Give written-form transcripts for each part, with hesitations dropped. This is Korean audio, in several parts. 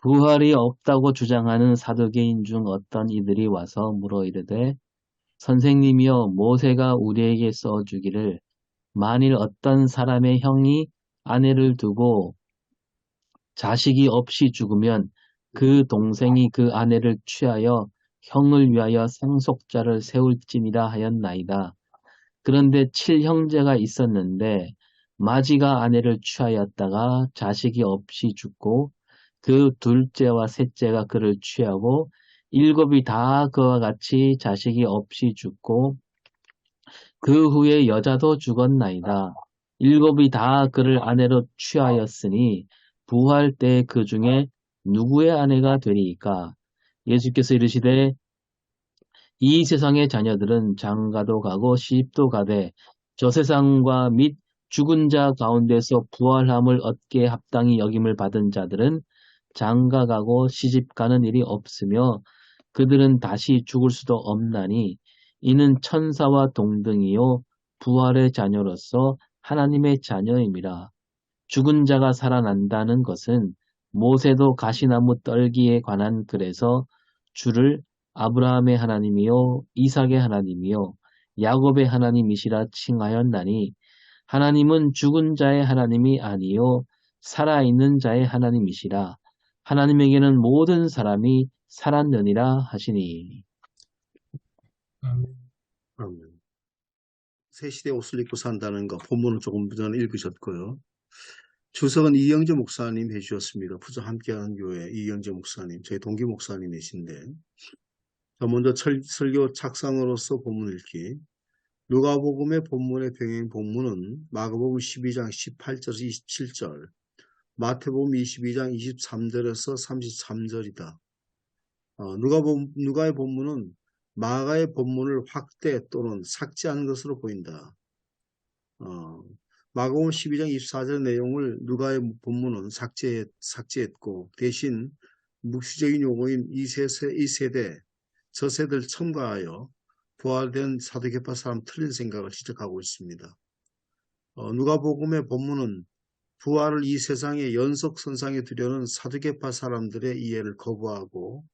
부활이 없다고 주장하는 사두개인 중 어떤 이들이 와서 물어 이르되 선생님이여 모세가 우리에게 써주기를 만일 어떤 사람의 형이 아내를 두고 자식이 없이 죽으면 그 동생이 그 아내를 취하여 형을 위하여 상속자를 세울지니라 하였나이다. 그런데 칠형제가 있었는데 마지가 아내를 취하였다가 자식이 없이 죽고 그 둘째와 셋째가 그를 취하고 일곱이 다 그와 같이 자식이 없이 죽고 그 후에 여자도 죽었나이다. 일곱이 다 그를 아내로 취하였으니 부활 때 그 중에 누구의 아내가 되리이까? 예수께서 이르시되 이 세상의 자녀들은 장가도 가고 시집도 가되 저 세상과 및 죽은 자 가운데서 부활함을 얻게 합당히 여김을 받은 자들은 장가 가고 시집 가는 일이 없으며 그들은 다시 죽을 수도 없나니 이는 천사와 동등이요 부활의 자녀로서 하나님의 자녀임이라. 죽은 자가 살아난다는 것은 모세도 가시나무 떨기에 관한 글에서 주를 아브라함의 하나님이요 이삭의 하나님이요 야곱의 하나님이시라 칭하였나니 하나님은 죽은 자의 하나님이 아니요 살아있는 자의 하나님이시라. 하나님에게는 모든 사람이 살았느니라 하시니. 아멘. 아멘. 새 시대 옷을 입고 산다는 거 본문은 조금 전에 읽으셨고요. 주석은 이영재 목사님 해주셨습니다. 부자 함께하는 교회 이영재 목사님, 저희 동기 목사님이신데 먼저 설교 착상으로서 본문 읽기. 누가복음의 본문의 병행 본문은 마가복음 12장 18절에서 27절, 마태복음 22장 23절에서 33절이다. 누가의 본문은 마가의 본문을 확대 또는 삭제한 것으로 보인다. 마가복음 12장 24절 내용을 누가의 본문은 삭제했고 대신 묵시적인 용어인 이 세대, 저 세대를 첨가하여 부활된 사두개파 사람 틀린 생각을 지적하고 있습니다. 누가복음의 본문은 부활을 이 세상의 연속선상에 두려는 사두개파 사람들의 이해를 거부하고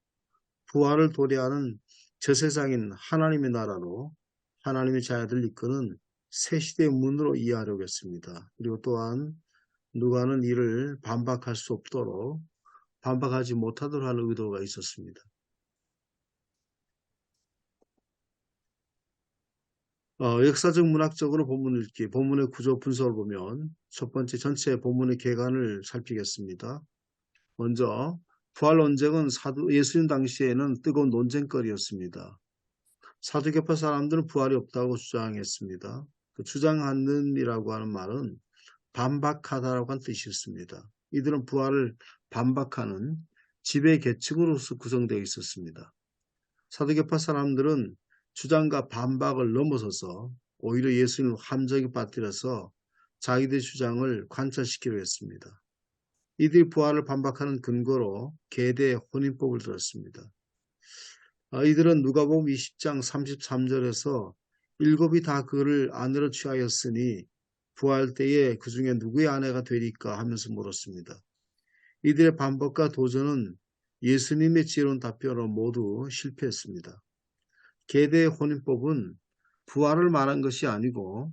부활을 도래하는 저 세상인 하나님의 나라로 하나님의 자녀들을 이끄는 새 시대의 문으로 이해하려고 했습니다. 그리고 또한 누가는 이를 반박할 수 없도록 반박하지 못하도록 하는 의도가 있었습니다. 역사적 문학적으로 본문 읽기, 본문의 구조 분석을 보면 첫 번째 전체 본문의 개관을 살피겠습니다. 먼저 부활 논쟁은 예수님 당시에는 뜨거운 논쟁거리였습니다. 사두개파 사람들은 부활이 없다고 주장했습니다. 그 주장하는이라고 하는 말은 반박하다라고 하는 뜻이었습니다. 이들은 부활을 반박하는 지배 계층으로서 구성되어 있었습니다. 사두개파 사람들은 주장과 반박을 넘어서서 오히려 예수님을 함정에 빠뜨려서 자기들의 주장을 관철시키려 했습니다. 이들이 부활을 반박하는 근거로 계대 혼인법을 들었습니다. 이들은 누가복음 20장 33절에서 일곱이 다 그를 아내로 취하였으니 부활 때에 그 중에 누구의 아내가 되리까 하면서 물었습니다. 이들의 반박과 도전은 예수님의 지혜로운 답변으로 모두 실패했습니다. 계대 혼인법은 부활을 말한 것이 아니고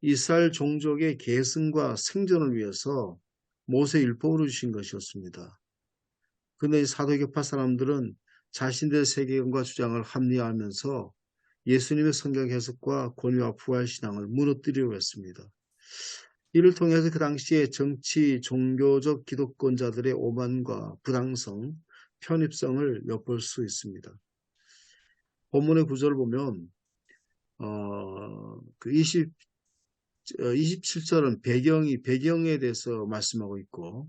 이스라엘 종족의 계승과 생존을 위해서 모세 율법으로 주신 것이었습니다. 그런데 사도계파 사람들은 자신들의 세계관과 주장을 합리화하면서 예수님의 성경 해석과 권위와 부활 신앙을 무너뜨리려고 했습니다. 이를 통해서 그 당시에 정치, 종교적 기독권자들의 오만과 부당성, 편입성을 엿볼 수 있습니다. 본문의 구절을 보면 27절은 배경에 대해서 말씀하고 있고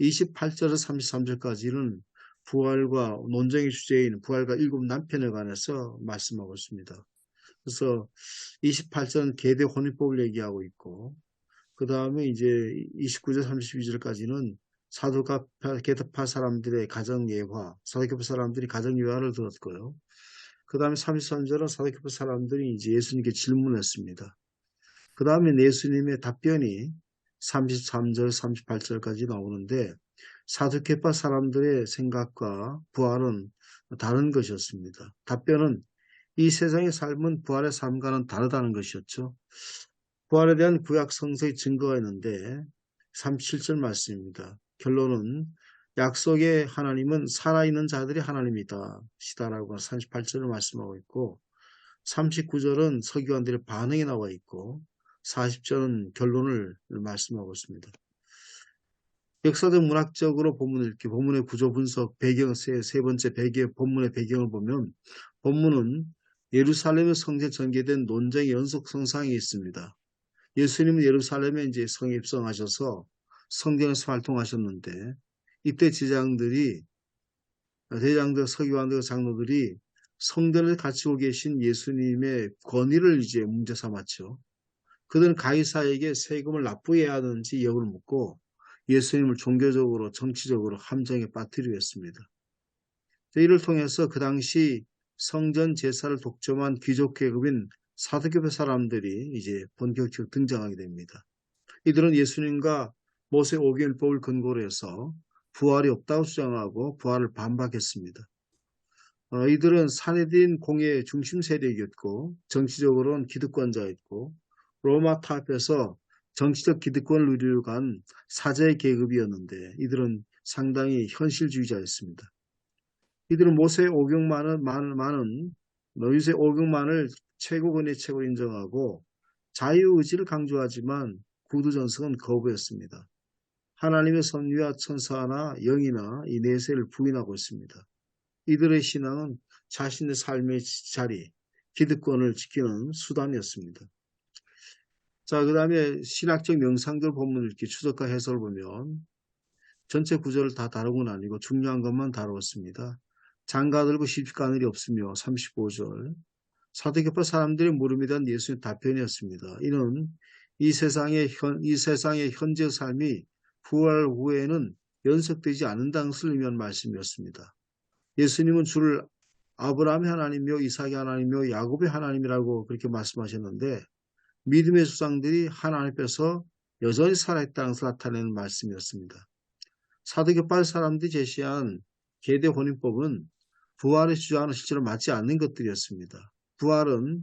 28절에서 33절까지는 부활과 논쟁의 주제인 부활과 일곱 남편에 관해서 말씀하고 있습니다. 그래서 28절은 계대 혼인법을 얘기하고 있고 그 다음에 이제 29절 32절까지는 사두개파 사람들의 가정예화, 사두개파 사람들이 가정예화를 들었고요. 그 다음에 33절은 사두개파 사람들이 이제 예수님께 질문했습니다. 그 다음에 예수님의 답변이 33절, 38절까지 나오는데 사두개파 사람들의 생각과 부활은 다른 것이었습니다. 답변은 이 세상의 삶은 부활의 삶과는 다르다는 것이었죠. 부활에 대한 구약 성서의 증거가 있는데 37절 말씀입니다. 결론은 약속의 하나님은 살아있는 자들이 하나님이다 시다라고 38절을 말씀하고 있고 39절은 서기관들의 반응이 나와 있고 40절은 결론을 말씀하고 있습니다. 역사적 문학적으로 본문의 구조 분석 배경 세 번째 본문의 배경을 보면 본문은 예루살렘의 성전에 전개된 논쟁의 연속 성상이 있습니다. 예수님은 예루살렘에 이제 성에 입성하셔서 성전에서 활동하셨는데 이때 대장들, 서기관들, 장로들이 성전에 갇히고 계신 예수님의 권위를 이제 문제 삼았죠. 그들은 가이사에게 세금을 납부해야 하는지 여부를 묻고 예수님을 종교적으로, 정치적으로 함정에 빠뜨리려 했습니다. 이를 통해서 그 당시 성전 제사를 독점한 귀족 계급인 사두개파 사람들이 이제 본격적으로 등장하게 됩니다. 이들은 예수님과 모세 오경율법을 근거로 해서 부활이 없다고 주장하고 부활을 반박했습니다. 이들은 사내들인 공예의 중심 세력이었고 정치적으로는 기득권자였고 로마 타협해서 정치적 기득권을 누리려고 한 사제 계급이었는데 이들은 상당히 현실주의자였습니다. 이들은 모세 오경만을 최고권의 책으로 인정하고 자유의지를 강조하지만 구두전승은 거부했습니다. 하나님의 선위와 천사나 영이나 이 내세를 부인하고 있습니다. 이들의 신앙은 자신의 삶의 자리, 기득권을 지키는 수단이었습니다. 자, 그 다음에 신학적 명상들 본문을 이렇게 추적과 해설을 보면 전체 구절을 다 다룬 건 아니고 중요한 것만 다루었습니다. 장가 들고 십가늘이 없으며 35절 사두개파 사람들의 물음에 대한 예수의 답변이었습니다. 이는 이 세상의 현재 삶이 부활 후에는 연속되지 않는다는 것을 의미한 말씀이었습니다. 예수님은 주를 아브라함의 하나님이며 이삭의 하나님이며 야곱의 하나님이라고 그렇게 말씀하셨는데 믿음의 조상들이 하나님 앞에서 여전히 살아있다는 것을 나타내는 말씀이었습니다. 사두개파 사람들이 제시한 계대 혼인법은 부활의 주장은 실제로 맞지 않는 것들이었습니다. 부활은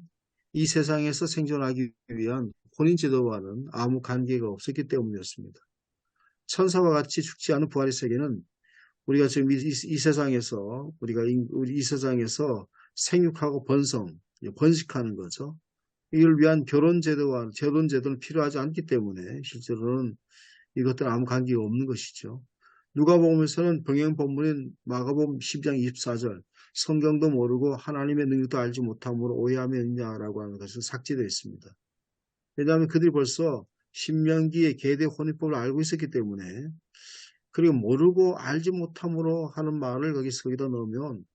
이 세상에서 생존하기 위한 혼인제도와는 아무 관계가 없었기 때문이었습니다. 천사와 같이 죽지 않은 부활의 세계는 우리가 지금 이 세상에서 이 세상에서 생육하고 번식하는 거죠. 이를 위한 결혼제도는 필요하지 않기 때문에 실제로는 이것들은 아무 관계가 없는 것이죠. 누가복음에서는 병행 본문인 마가복음 12장 24절 성경도 모르고 하나님의 능력도 알지 못함으로 오해함이 있냐라고 하는 것은 삭제되어 있습니다. 왜냐하면 그들이 벌써 신명기의 계대 혼인법을 알고 있었기 때문에 그리고 모르고 알지 못함으로 하는 말을 거기다 넣으면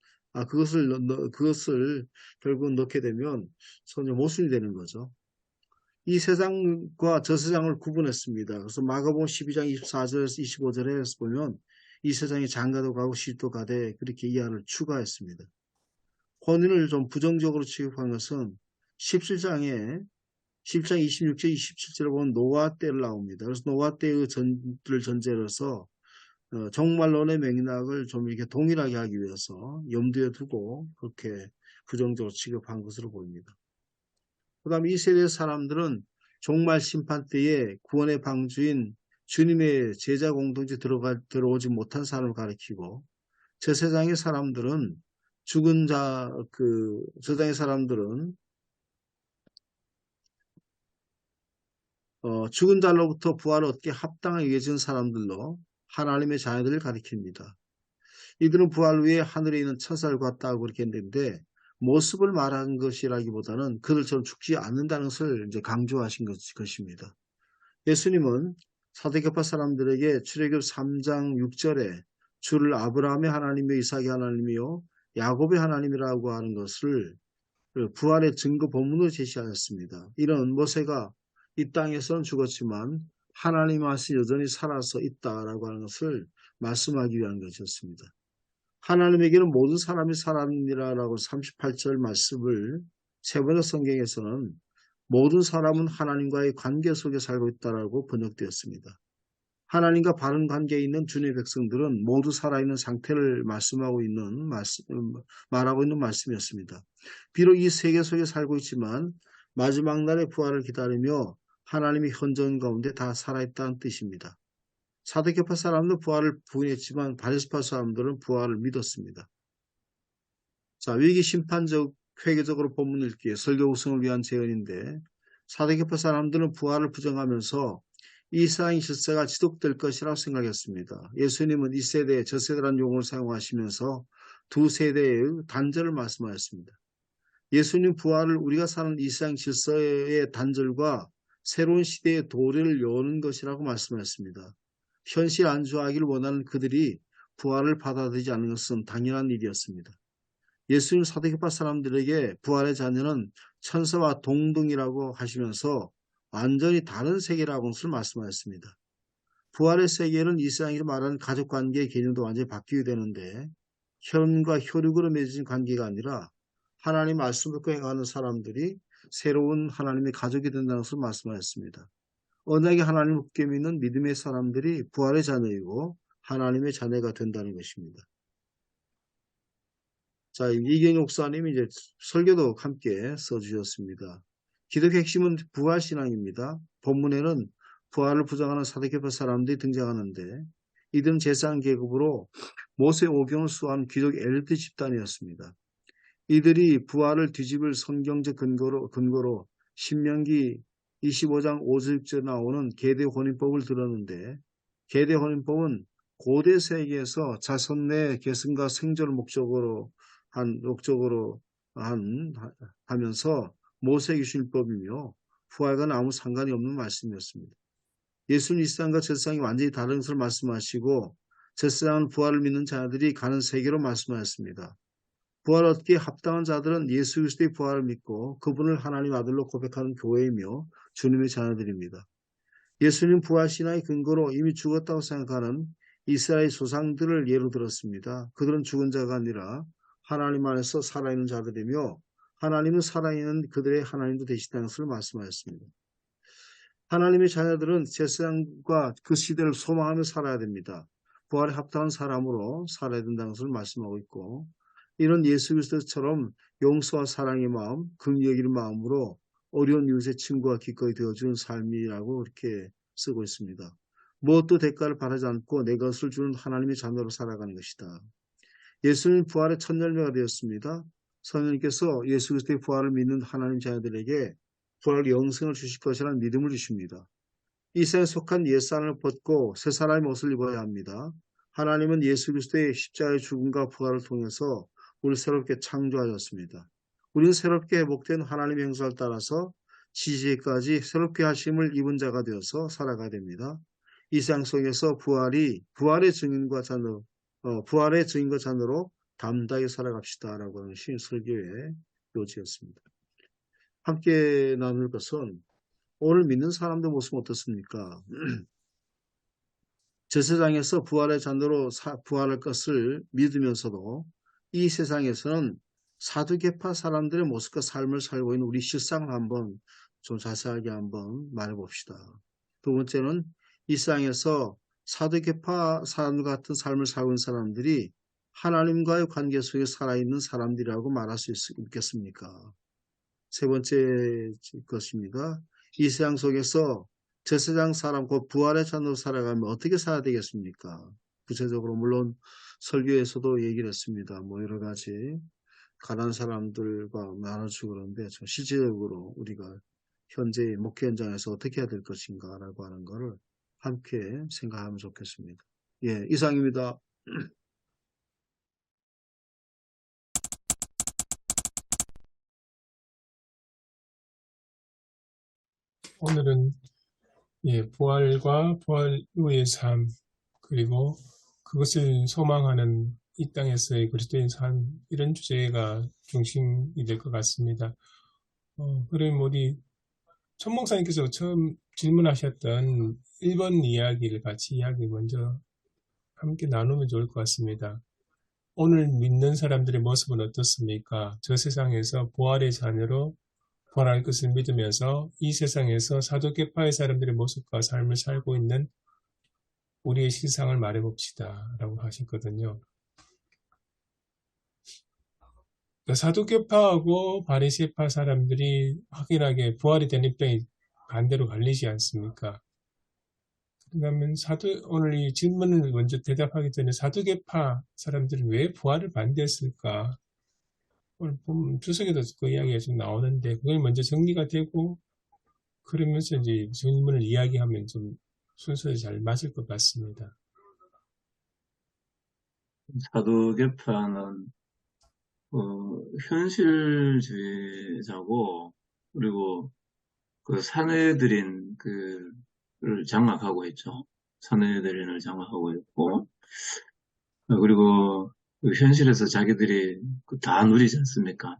그것을 결국 넣게 되면 전혀 모순이 되는 거죠. 이 세상과 저 세상을 구분했습니다. 그래서 마가복음 12장 24절에서 25절에 보면 이 세상에 장가도 가고 시집도 가되 그렇게 이하를 추가했습니다. 혼인을 좀 부정적으로 취급한 것은 17장 26절 27절에 보면 노아 때를 나옵니다. 그래서 노아 때의 전를 전제로 해서 종말론의 맥락을 좀 이렇게 동일하게 하기 위해서 염두에 두고 그렇게 부정적으로 취급한 것으로 보입니다. 그 다음에 이 세대의 사람들은 종말 심판 때에 구원의 방주인 주님의 제자 공동체 들어오지 못한 사람을 가리키고 저 세상의 사람들은 죽은 자로부터 부활을 얻게 합당하게 여겨진 사람들로 하나님의 자녀들을 가리킵니다. 이들은 부활 후에 하늘에 있는 천사를 같다고 그렇게 했는데 모습을 말한 것이라기보다는 그들처럼 죽지 않는다는 것을 이제 강조하신 것입니다. 예수님은 사두개파 사람들에게 출애굽 3장 6절에 주를 아브라함의 하나님이요 이삭의 하나님이요 야곱의 하나님이라고 하는 것을 부활의 증거 본문으로 제시하였습니다. 이는 모세가 이 땅에서는 죽었지만 하나님 안에서 여전히 살아서 있다라고 하는 것을 말씀하기 위한 것이었습니다. 하나님에게는 모든 사람이 살았느니라라고 38절 말씀을 세번역 성경에서는 모든 사람은 하나님과의 관계 속에 살고 있다라고 번역되었습니다. 하나님과 바른 관계에 있는 주님의 백성들은 모두 살아있는 상태를 말하고 있는 말씀이었습니다. 비록 이 세계 속에 살고 있지만 마지막 날의 부활을 기다리며 하나님의 현존 가운데 다 살아있다는 뜻입니다. 사도계파 사람들은 부활을 부인했지만 바리새파 사람들은 부활을 믿었습니다. 자, 위기 심판적 회계적으로 본문 읽기에 설교 우승을 위한 제언인데 사도계파 사람들은 부활을 부정하면서 이 세상의 질서가 지속될 것이라고 생각했습니다. 예수님은 이 세대에 저 세대라는 용어를 사용하시면서 두 세대의 단절을 말씀하셨습니다. 예수님 부활을 우리가 사는 이 세상 질서의 단절과 새로운 시대의 도래를 여는 것이라고 말씀하셨습니다. 현실 안주하기를 원하는 그들이 부활을 받아들이지 않는 것은 당연한 일이었습니다. 예수님 사도계파 사람들에게 부활의 자녀는 천사와 동등이라고 하시면서 완전히 다른 세계라고 것을 말씀하셨습니다. 부활의 세계는 이 세상이 말하는 가족관계의 개념도 완전히 바뀌게 되는데 혈연과 혈육으로 맺어진 관계가 아니라 하나님 말씀을 듣고 행하는 사람들이 새로운 하나님의 가족이 된다는 것을 말씀하셨습니다. 언약의 하나님을 굳게 믿는 믿음의 사람들이 부활의 자녀이고 하나님의 자녀가 된다는 것입니다. 자, 이경 목사님이 이제 설교도 함께 써주셨습니다. 기독교 핵심은 부활신앙입니다. 본문에는 부활을 부정하는 사도계파 사람들이 등장하는데 이들은 제사장 계급으로 모세 오경을 수호한 귀족 엘리트 집단이었습니다. 이들이 부활을 뒤집을 성경적 근거로 신명기 25장 5절에 나오는 계대혼인법을 들었는데 계대혼인법은 고대 세계에서 자손 내 계승과 생존을 목적으로 하면서 모세에게 주신 법이며 부활과는 아무 상관이 없는 말씀이었습니다. 예수님 이 세상과 저 세상이 완전히 다른 것을 말씀하시고 저 세상은 부활을 믿는 자들이 가는 세계로 말씀하셨습니다. 부활 얻기에 합당한 자들은 예수 그리스도의 부활을 믿고 그분을 하나님 아들로 고백하는 교회이며 주님의 자녀들입니다. 예수님 부활 신앙의 근거로 이미 죽었다고 생각하는 이스라엘 조상들을 예로 들었습니다. 그들은 죽은 자가 아니라 하나님 안에서 살아있는 자들이며 하나님은 살아있는 그들의 하나님도 되시다는 것을 말씀하셨습니다. 하나님의 자녀들은 제사장과 그 시대를 소망하며 살아야 됩니다. 부활에 합당한 사람으로 살아야 된다는 것을 말씀하고 있고 이런 예수 그리스도처럼 용서와 사랑의 마음, 긍휼히 여기는 마음으로 어려운 이웃의 친구와 기꺼이 되어주는 삶이라고 이렇게 쓰고 있습니다. 무엇도 대가를 바라지 않고 내 것을 주는 하나님의 자녀로 살아가는 것이다. 예수님 부활의 첫 열매가 되었습니다. 성령님께서 예수 그리스도의 부활을 믿는 하나님 자녀들에게 부활 영생을 주실 것이라는 믿음을 주십니다. 이 세상에 속한 옛사람을 벗고 새 사람의 모습을 입어야 합니다. 하나님은 예수 그리스도의 십자가의 죽음과 부활을 통해서 우리를 새롭게 창조하셨습니다. 우리는 새롭게 회복된 하나님의 형상을 따라서 지지에까지 새롭게 하심을 입은 자가 되어서 살아가야 됩니다. 이 세상 속에서 부활의 증인과 자녀로 담대하게 살아갑시다라고 하는 신 설교의 요지였습니다. 함께 나눌 것은 오늘 믿는 사람들 모습은 어떻습니까? 제사장에서 부활의 자녀로 부활할 것을 믿으면서도 이 세상에서는 사두개파 사람들의 모습과 삶을 살고 있는 우리 실상을 한번 좀 자세하게 한번 말해봅시다. 두 번째는 이 세상에서 사두개파 사람들 같은 삶을 살고 있는 사람들이 하나님과의 관계 속에 살아있는 사람들이라고 말할 수 있겠습니까? 세 번째 것입니다. 이 세상 속에서 제사장 사람, 곧 부활의 자녀로 살아가면 어떻게 살아야 되겠습니까? 구체적으로 물론 설교에서도 얘기를 했습니다. 여러 가지 가난한 사람들과 나눠주고 그러는데 실질적으로 우리가 현재 목회 현장에서 어떻게 해야 될 것인가라고 하는 것을 함께 생각하면 좋겠습니다. 예, 이상입니다. 오늘은 부활과 부활 이후의 삶, 그리고 그것을 소망하는 이 땅에서의 그리스도인 삶, 이런 주제가 중심이 될 것 같습니다. 그럼 우리 천 목사님께서 처음 질문하셨던 1번 이야기를 같이 먼저 함께 나누면 좋을 것 같습니다. 오늘 믿는 사람들의 모습은 어떻습니까? 저 세상에서 부활의 자녀로 부활할 것을 믿으면서 이 세상에서 사도계파의 사람들의 모습과 삶을 살고 있는 우리의 실상을 말해봅시다 라고 하셨거든요. 그러니까 사두개파하고 바리새파 사람들이 확연하게 부활이 된 입장이 반대로 갈리지 않습니까? 그러면 오늘 이 질문을 먼저 대답하기 전에 사두개파 사람들은 왜 부활을 반대했을까? 오늘 보면 주석에도 그 이야기가 좀 나오는데 그걸 먼저 정리가 되고 그러면서 이제 질문을 이야기하면 좀 순서에 잘 맞을 것 같습니다. 사도계파는 현실주의자고 그리고 그 사내들인 그를 장악하고 있죠. 사내들인을 장악하고 있고 그리고 그 현실에서 자기들이 다 누리지 않습니까?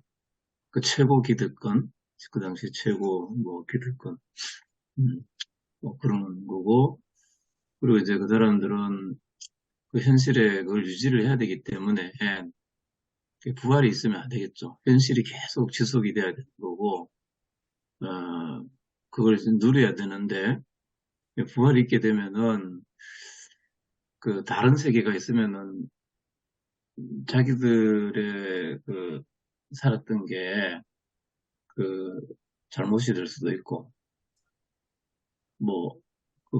그 최고 기득권, 그 당시 최고 뭐 기득권 뭐 그런 거고 그리고 이제 그 사람들은 그 현실에 그걸 유지를 해야 되기 때문에 부활이 있으면 안 되겠죠. 현실이 계속 지속이 돼야 되는 거고, 그걸 누려야 되는데, 부활이 있게 되면은, 그 다른 세계가 있으면은, 자기들의 살았던 게, 그, 잘못이 될 수도 있고, 뭐,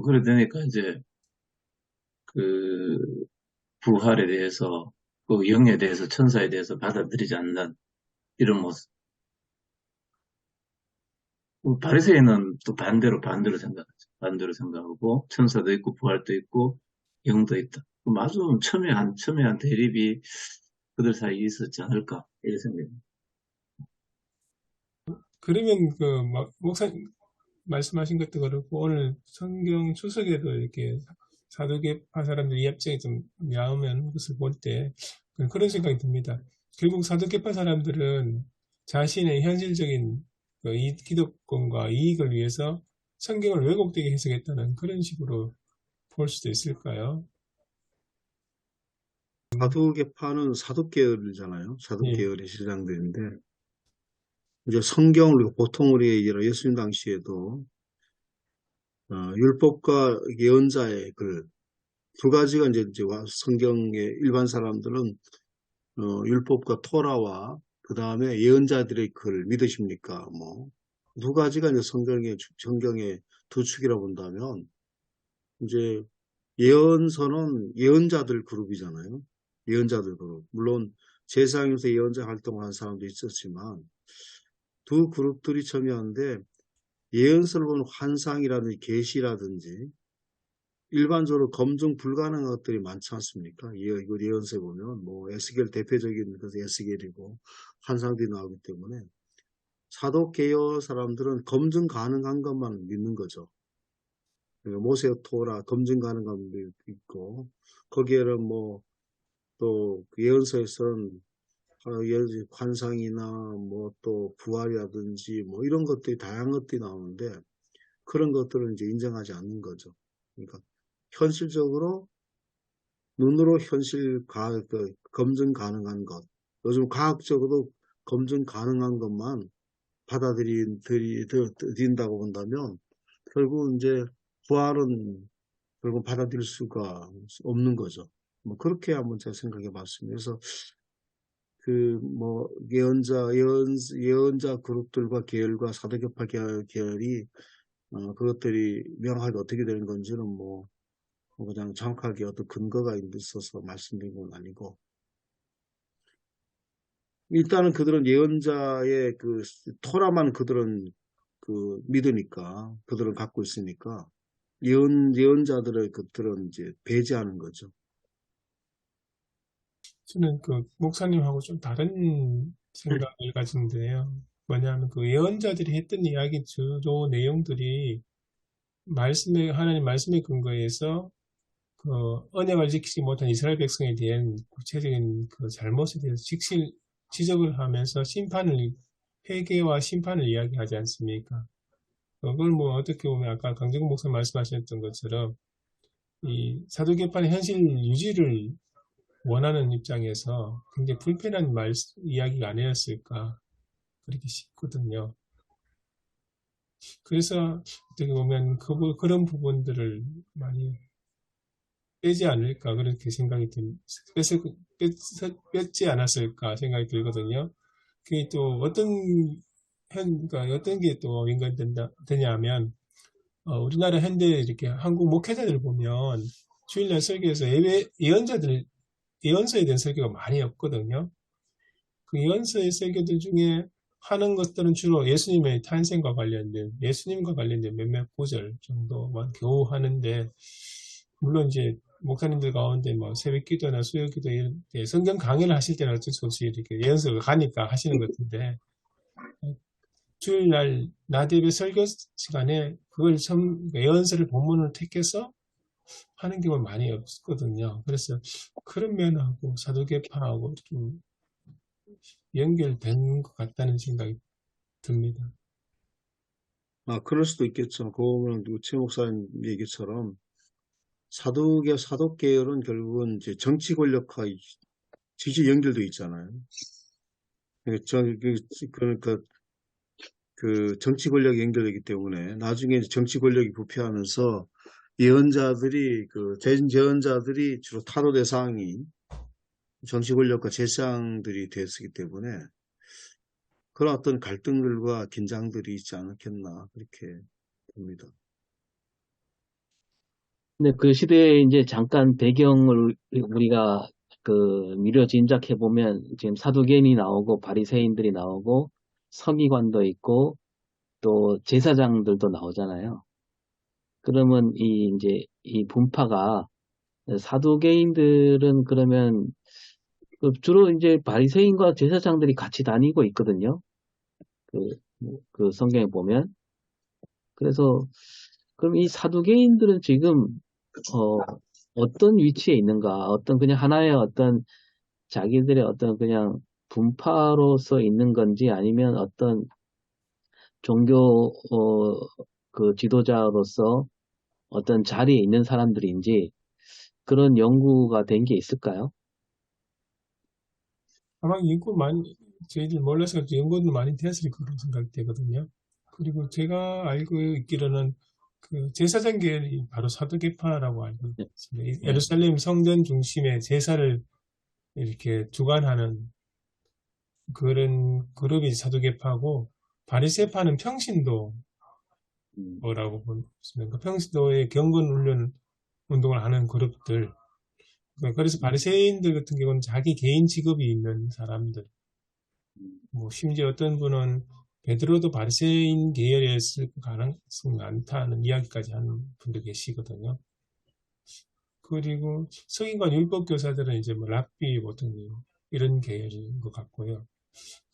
그래 되니까 이제, 그, 부활에 대해서, 그 영에 대해서, 천사에 대해서 받아들이지 않는 이런 모습. 바리새인은 또 반대로 생각하죠. 반대로 생각하고 천사도 있고 부활도 있고 영도 있다. 아주 첨예한 대립이 그들 사이에 있었지 않을까 이런 생각입니다. 그러면 목사님 말씀하신 것도 그렇고 오늘 성경 주석에도 이렇게 사두개파 사람들의 입장이 좀 나오면 그것을 볼 때 그런 생각이 듭니다. 결국 사두개파 사람들은 자신의 현실적인 기득권과 이익을 위해서 성경을 왜곡되게 해석했다는 그런 식으로 볼 수도 있을까요? 사두개파는 사두계열이잖아요. 예, 사두계열의 신앙들인데 이제 성경을 보통 우리 예수님 당시에도 율법과 예언자의 글 두 가지가 이제 성경의 일반 사람들은 율법과 토라와 그 다음에 예언자들의 글 믿으십니까? 뭐 두 가지가 이제 성경의 두 축이라 본다면 이제 예언서는 예언자들 그룹이잖아요. 예언자들 그룹. 물론 제사장에서 예언자 활동을 한 사람도 있었지만 두 그룹들이 첨예한데 예언서를 보는 환상이라든지 계시라든지 일반적으로 검증 불가능한 것들이 많지 않습니까? 이거 예언서에 보면 뭐 에스겔 대표적인 것이 에스겔이고 환상들이 나오기 때문에 사도계열 사람들은 검증 가능한 것만 믿는 거죠. 모세 토라 검증 가능한 것도 있고 거기에는 뭐 또 예언서에서는 환상이나 뭐 또 부활이라든지 뭐 이런 것들이 다양한 것들이 나오는데 그런 것들은 이제 인정하지 않는 거죠. 그러니까 현실적으로 눈으로 검증 가능한 것, 요즘 과학적으로 검증 가능한 것만 받아들인다고 본다면 결국 이제 부활은 결국 받아들일 수가 없는 거죠. 뭐 그렇게 한번 제가 생각해 봤습니다. 그래서 뭐 예언자 그룹들과 계열과 사도계파 계열이 그것들이 명확하게 어떻게 되는 건지는 뭐 그냥 정확하게 어떤 근거가 있어서 말씀드린 건 아니고 일단은 그들은 예언자의 토라만 그들은 믿으니까 그들은 갖고 있으니까 예언자들의 그들은 이제 배제하는 거죠. 저는 목사님하고 좀 다른 생각을 가지는데요. 뭐냐면 예언자들이 했던 이야기 주로 내용들이 하나님 말씀에 근거해서 언약을 지키지 못한 이스라엘 백성에 대한 구체적인 잘못에 대해서 지적을 하면서 회개와 심판을 이야기하지 않습니까? 그걸 뭐 어떻게 보면 아까 강정국 목사 말씀하셨던 것처럼 이 사도계파의 현실 유지를 원하는 입장에서 굉장히 불편한 이야기가 아니었을까 그렇게 싶거든요. 그래서 어떻게 보면 그런 부분들을 많이 빼지 않을까 그렇게 생각이 뺐지 않았을까 생각이 들거든요. 그게 또 그러니까 어떤 게 또 되냐면 우리나라 현대 이렇게 한국 목회자들 보면 주일날 설교에서 예언서에 대한 설교가 많이 없거든요. 그 예언서의 설교들 중에 하는 것들은 주로 예수님과 관련된 몇몇 구절 정도만 겨우 하는데, 물론 이제 목사님들 가운데 뭐 새벽 기도나 수요 기도 이런 때 성경 강의를 하실 때는 어쩔 수 없이 이렇게 예언서가 가니까 하시는 것 같은데, 주일날 나대배 설교 시간에 예언서를 본문을 택해서 하는 경우가 많이 없거든요. 그래서 그런 면하고 사도계파하고 좀 연결된 것 같다는 생각이 듭니다. 그럴 수도 있겠죠. 그거는 최 목사님 얘기처럼 사독계열은 결국은 이제 정치 권력과 지지 연결도 있잖아요. 그러니까 그 정치 권력이 연결되기 때문에 나중에 정치 권력이 부패하면서 예언자들이 주로 타도 대상이 정치 권력과 제사장들이 됐기 때문에 그런 어떤 갈등들과 긴장들이 있지 않았겠나 그렇게 봅니다. 근데 그 시대에 이제 잠깐 배경을 우리가 미려 짐작해 보면 지금 사두개인이 나오고 바리새인들이 나오고 서기관도 있고 또 제사장들도 나오잖아요. 그러면 이제 이 분파가 사두개인들은 그러면 주로 이제 바리새인과 제사장들이 같이 다니고 있거든요. 그 성경에 보면. 그래서 그럼 이 사두개인들은 지금 어떤 위치에 있는가? 어떤 그냥 하나의 어떤 자기들의 어떤 그냥 분파로서 있는 건지 아니면 어떤 종교 그 지도자로서 어떤 자리에 있는 사람들인지 그런 연구가 된 게 있을까요? 아마 저희들 몰라서 연구도 많이 됐을 거라고 생각되거든요. 그리고 제가 알고 있기로는 그 제사장 계열이 바로 사두개파라고 알고 네. 있습니다. 예루살렘 성전 중심의 제사를 이렇게 주관하는 그런 그룹이 사두개파고, 바리새파는 평신도라고 보습니다. 평신도의 경건 운동을 하는 그룹들. 그래서 바리새인들 같은 경우는 자기 개인 직업이 있는 사람들. 뭐 심지어 어떤 분은 베드로도 바리새인 계열이었을 가능성이 많다는 이야기까지 하는 분도 계시거든요. 그리고 서기관 율법교사들은 이제 뭐 랍비 보통 이런 계열인 것 같고요.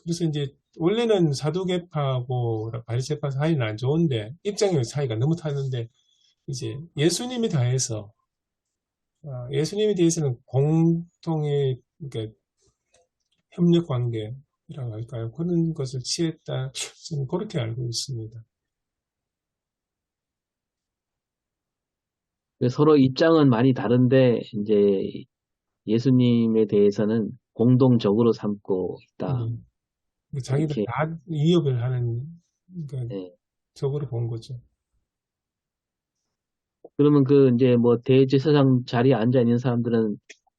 그래서 이제 원래는 사두개파하고 바리새파 사이는 안 좋은데 입장의 차이가 너무 타는데, 이제 예수님에 대해서는 공통의 그러니까 협력 관계라고 할까요? 그런 것을 취했다. 저는 그렇게 알고 있습니다. 서로 입장은 많이 다른데 이제 예수님에 대해서는 공동적으로 삼고 있다. 자기들 이렇게 다 위협을 하는, 그러니까 네. 적으로 본 거죠. 그러면 이제 뭐 대제사장 자리에 앉아 있는 사람들은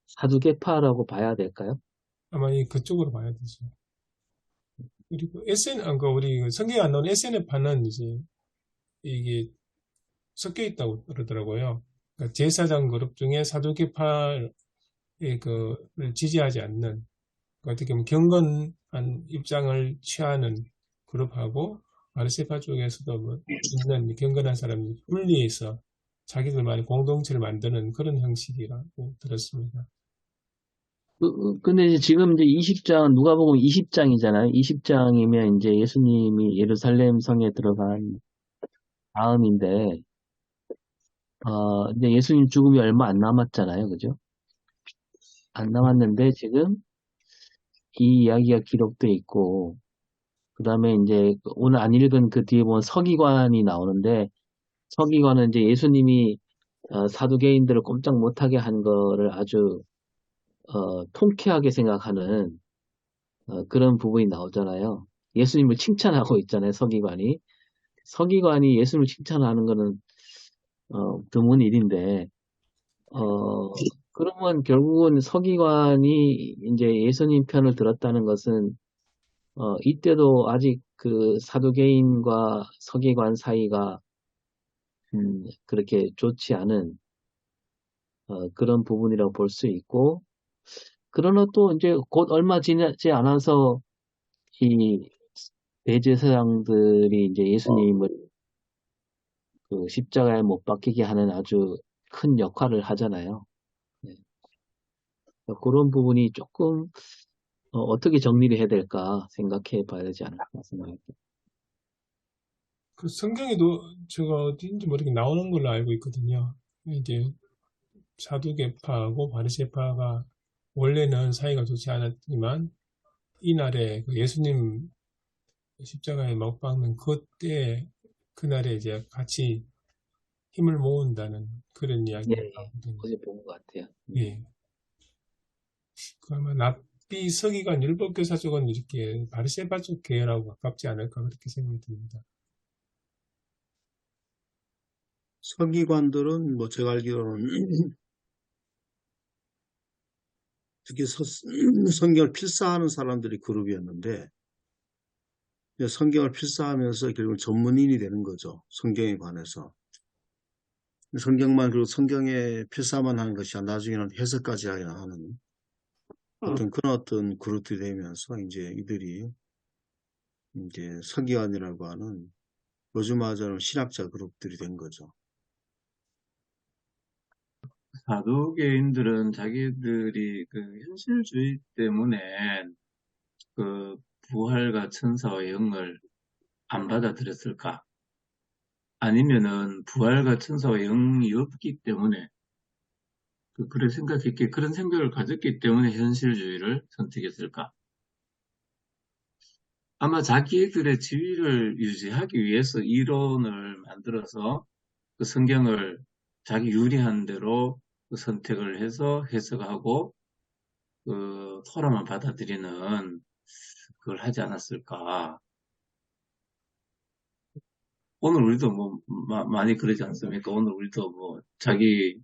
사두개파라고 봐야 될까요? 아마 그쪽으로 봐야 되죠. 그리고 우리 성경에 안 나오는 SNF파는 이제 이게 섞여 있다고 그러더라고요. 그러니까 제사장 그룹 중에 사두개파를 지지하지 않는, 어떻게 보면 경건한 입장을 취하는 그룹하고, 바리새파 쪽에서도 뭐 있는 경건한 사람이 분리해서 자기들만의 공동체를 만드는 그런 형식이라고 들었습니다. 근데 이제 지금 이제 20장, 누가복음 20장이잖아요. 20장이면 이제 예수님이 예루살렘 성에 들어간 다음인데, 이제 예수님 죽음이 얼마 안 남았잖아요. 그죠? 안 남았는데 지금 이 이야기가 기록돼 있고, 그 다음에 이제 오늘 안 읽은 그 뒤에 보면 서기관이 나오는데, 서기관은 이제 예수님이 사두개인들을 꼼짝 못하게 한 거를 아주 통쾌하게 생각하는 그런 부분이 나오잖아요. 예수님을 칭찬하고 있잖아요, 서기관이. 서기관이 예수님을 칭찬하는 거는 드문 일인데, 그러면 결국은 서기관이 이제 예수님 편을 들었다는 것은, 이때도 아직 그 사두개인과 서기관 사이가, 그렇게 좋지 않은, 그런 부분이라고 볼 수 있고, 그러나 또 이제 곧 얼마 지나지 않아서 이 대제사장들이 이제 예수님을 그 십자가에 못 박히게 하는 아주 큰 역할을 하잖아요. 네. 그런 부분이 조금 어떻게 정리를 해야 될까 생각해 봐야 되지 않을까 생각합니다. 그 성경에도 제가 어딘지 모르게 나오는 걸로 알고 있거든요. 이제 사두개파하고 바리새파가 원래는 사이가 좋지 않았지만 이날에 그 예수님 십자가에 못 박는 그때 그날에 이제 같이 힘을 모은다는 그런 예, 이야기가 예. 나오거든요. 어제 본 것 같아요. 예. 그 아마 납비 서기관 율법교사 쪽은 이렇게 바리새파 쪽 계열하고 가깝지 않을까 그렇게 생각이 듭니다. 서기관들은 뭐 제가 알기로는 특히 성경을 필사하는 사람들이 그룹이었는데 성경을 필사하면서 결국 전문인이 되는 거죠. 성경에 관해서. 성경만 그리고 성경에 필사만 하는 것이 아니라 나중에는 해석까지 하는 그런 어떤 그룹이 되면서 이제 이들이 이제 서기관이라고 하는 요즘 하자는 신학자 그룹들이 된 거죠. 사두개인들은 자기들이 그 현실주의 때문에 그 부활과 천사와 영을 안 받아들였을까? 아니면은 부활과 천사와 영이 없기 때문에 그런 생각을 가졌기 때문에 현실주의를 선택했을까? 아마 자기들의 지위를 유지하기 위해서 이론을 만들어서 그 성경을 자기 유리한 대로 그 선택을 해서 해석하고 그 토라만 받아들이는 그걸 하지 않았을까? 오늘 우리도 뭐 많이 그러지 않습니까? 오늘 우리도 뭐 자기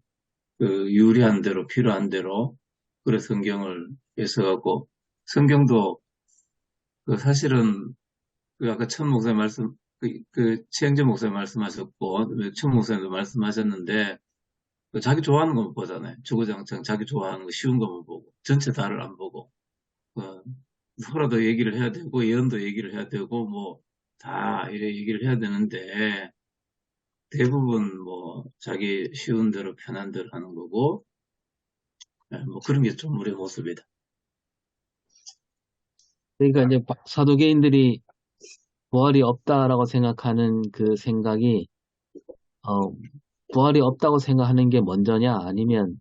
그 유리한 대로 필요한 대로 그래 성경을 해석하고 성경도 그 사실은 그 아까 천 목사님 최영재 목사님 말씀하셨고 천 목사님도 말씀하셨는데 그 자기 좋아하는 것만 보잖아요. 주구장창 자기 좋아하는 거 쉬운 것만 보고 전체 다를 안 보고 서로도 얘기를 해야 되고 예언도 얘기를 해야 되고 뭐 다 이래 얘기를 해야 되는데 대부분 뭐 자기 쉬운 대로 편한 대로 하는 거고 뭐 그런 게 좀 우리의 모습이다. 그러니까 이제 사두개인들이 부활이 없다라고 생각하는 그 생각이, 어, 부활이 없다고 생각하는 게 먼저냐, 아니면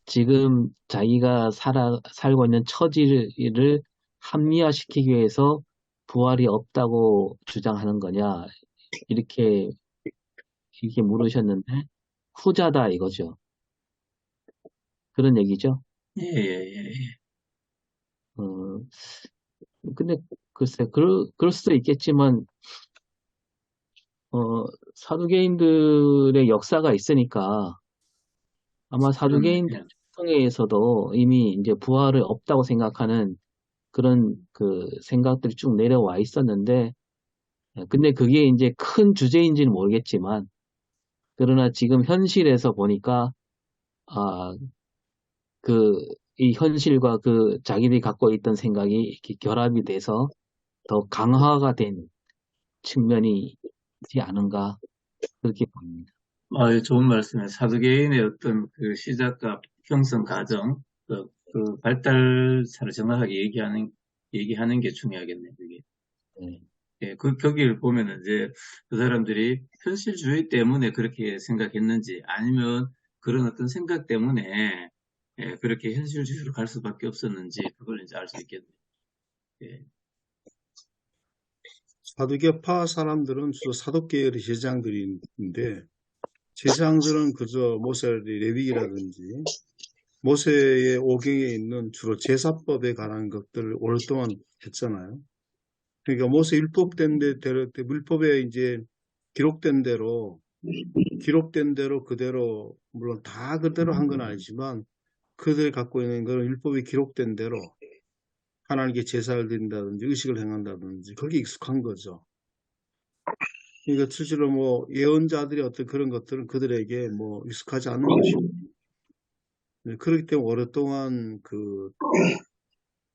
지금 자기가 살고 있는 처지를 합리화시키기 위해서 부활이 없다고 주장하는 거냐, 이렇게 물으셨는데, 후자다 이거죠. 그런 얘기죠. 예, 예, 예. 어, 근데 글쎄, 그럴 수도 있겠지만, 사두개인들의 역사가 있으니까, 아마 그렇네. 사두개인들 성에서도 이미 이제 부활을 없다고 생각하는 그런 그 생각들이 쭉 내려와 있었는데, 근데 그게 이제 큰 주제인지는 모르겠지만, 그러나 지금 현실에서 보니까, 아, 이 현실과 그 자기들이 갖고 있던 생각이 이렇게 결합이 돼서 더 강화가 된 측면이 있지 않은가, 그렇게 봅니다. 예, 좋은 말씀이에요. 사두개인의 어떤 그 시작과 형성 과정, 그 발달차를 정확하게 얘기하는 게 중요하겠네요, 그게. 네. 예, 거기를 보면은 이제 그 사람들이 현실주의 때문에 그렇게 생각했는지 아니면 그런 어떤 생각 때문에 예, 그렇게 현실주의로 갈 수밖에 없었는지 그걸 이제 알 수 있겠네요. 예. 사두개파 사람들은 주로 사독계열의 제사장들인데 제사장들은 그저 모세의 레위기라든지 모세의 오경에 있는 주로 제사법에 관한 것들을 오랫동안 했잖아요. 그러니까 모세 율법된 대로, 율법에 이제 기록된 대로 기록된 대로 그대로, 물론 다 그대로 한 건 아니지만 그들이 갖고 있는 건 율법이 기록된 대로 하나님께 제사를 드린다든지 의식을 행한다든지 거기에 익숙한 거죠. 그러니까 실제로 뭐 예언자들이 어떤 그런 것들은 그들에게 뭐 익숙하지 않은 것이고, 그렇기 때문에 오랫동안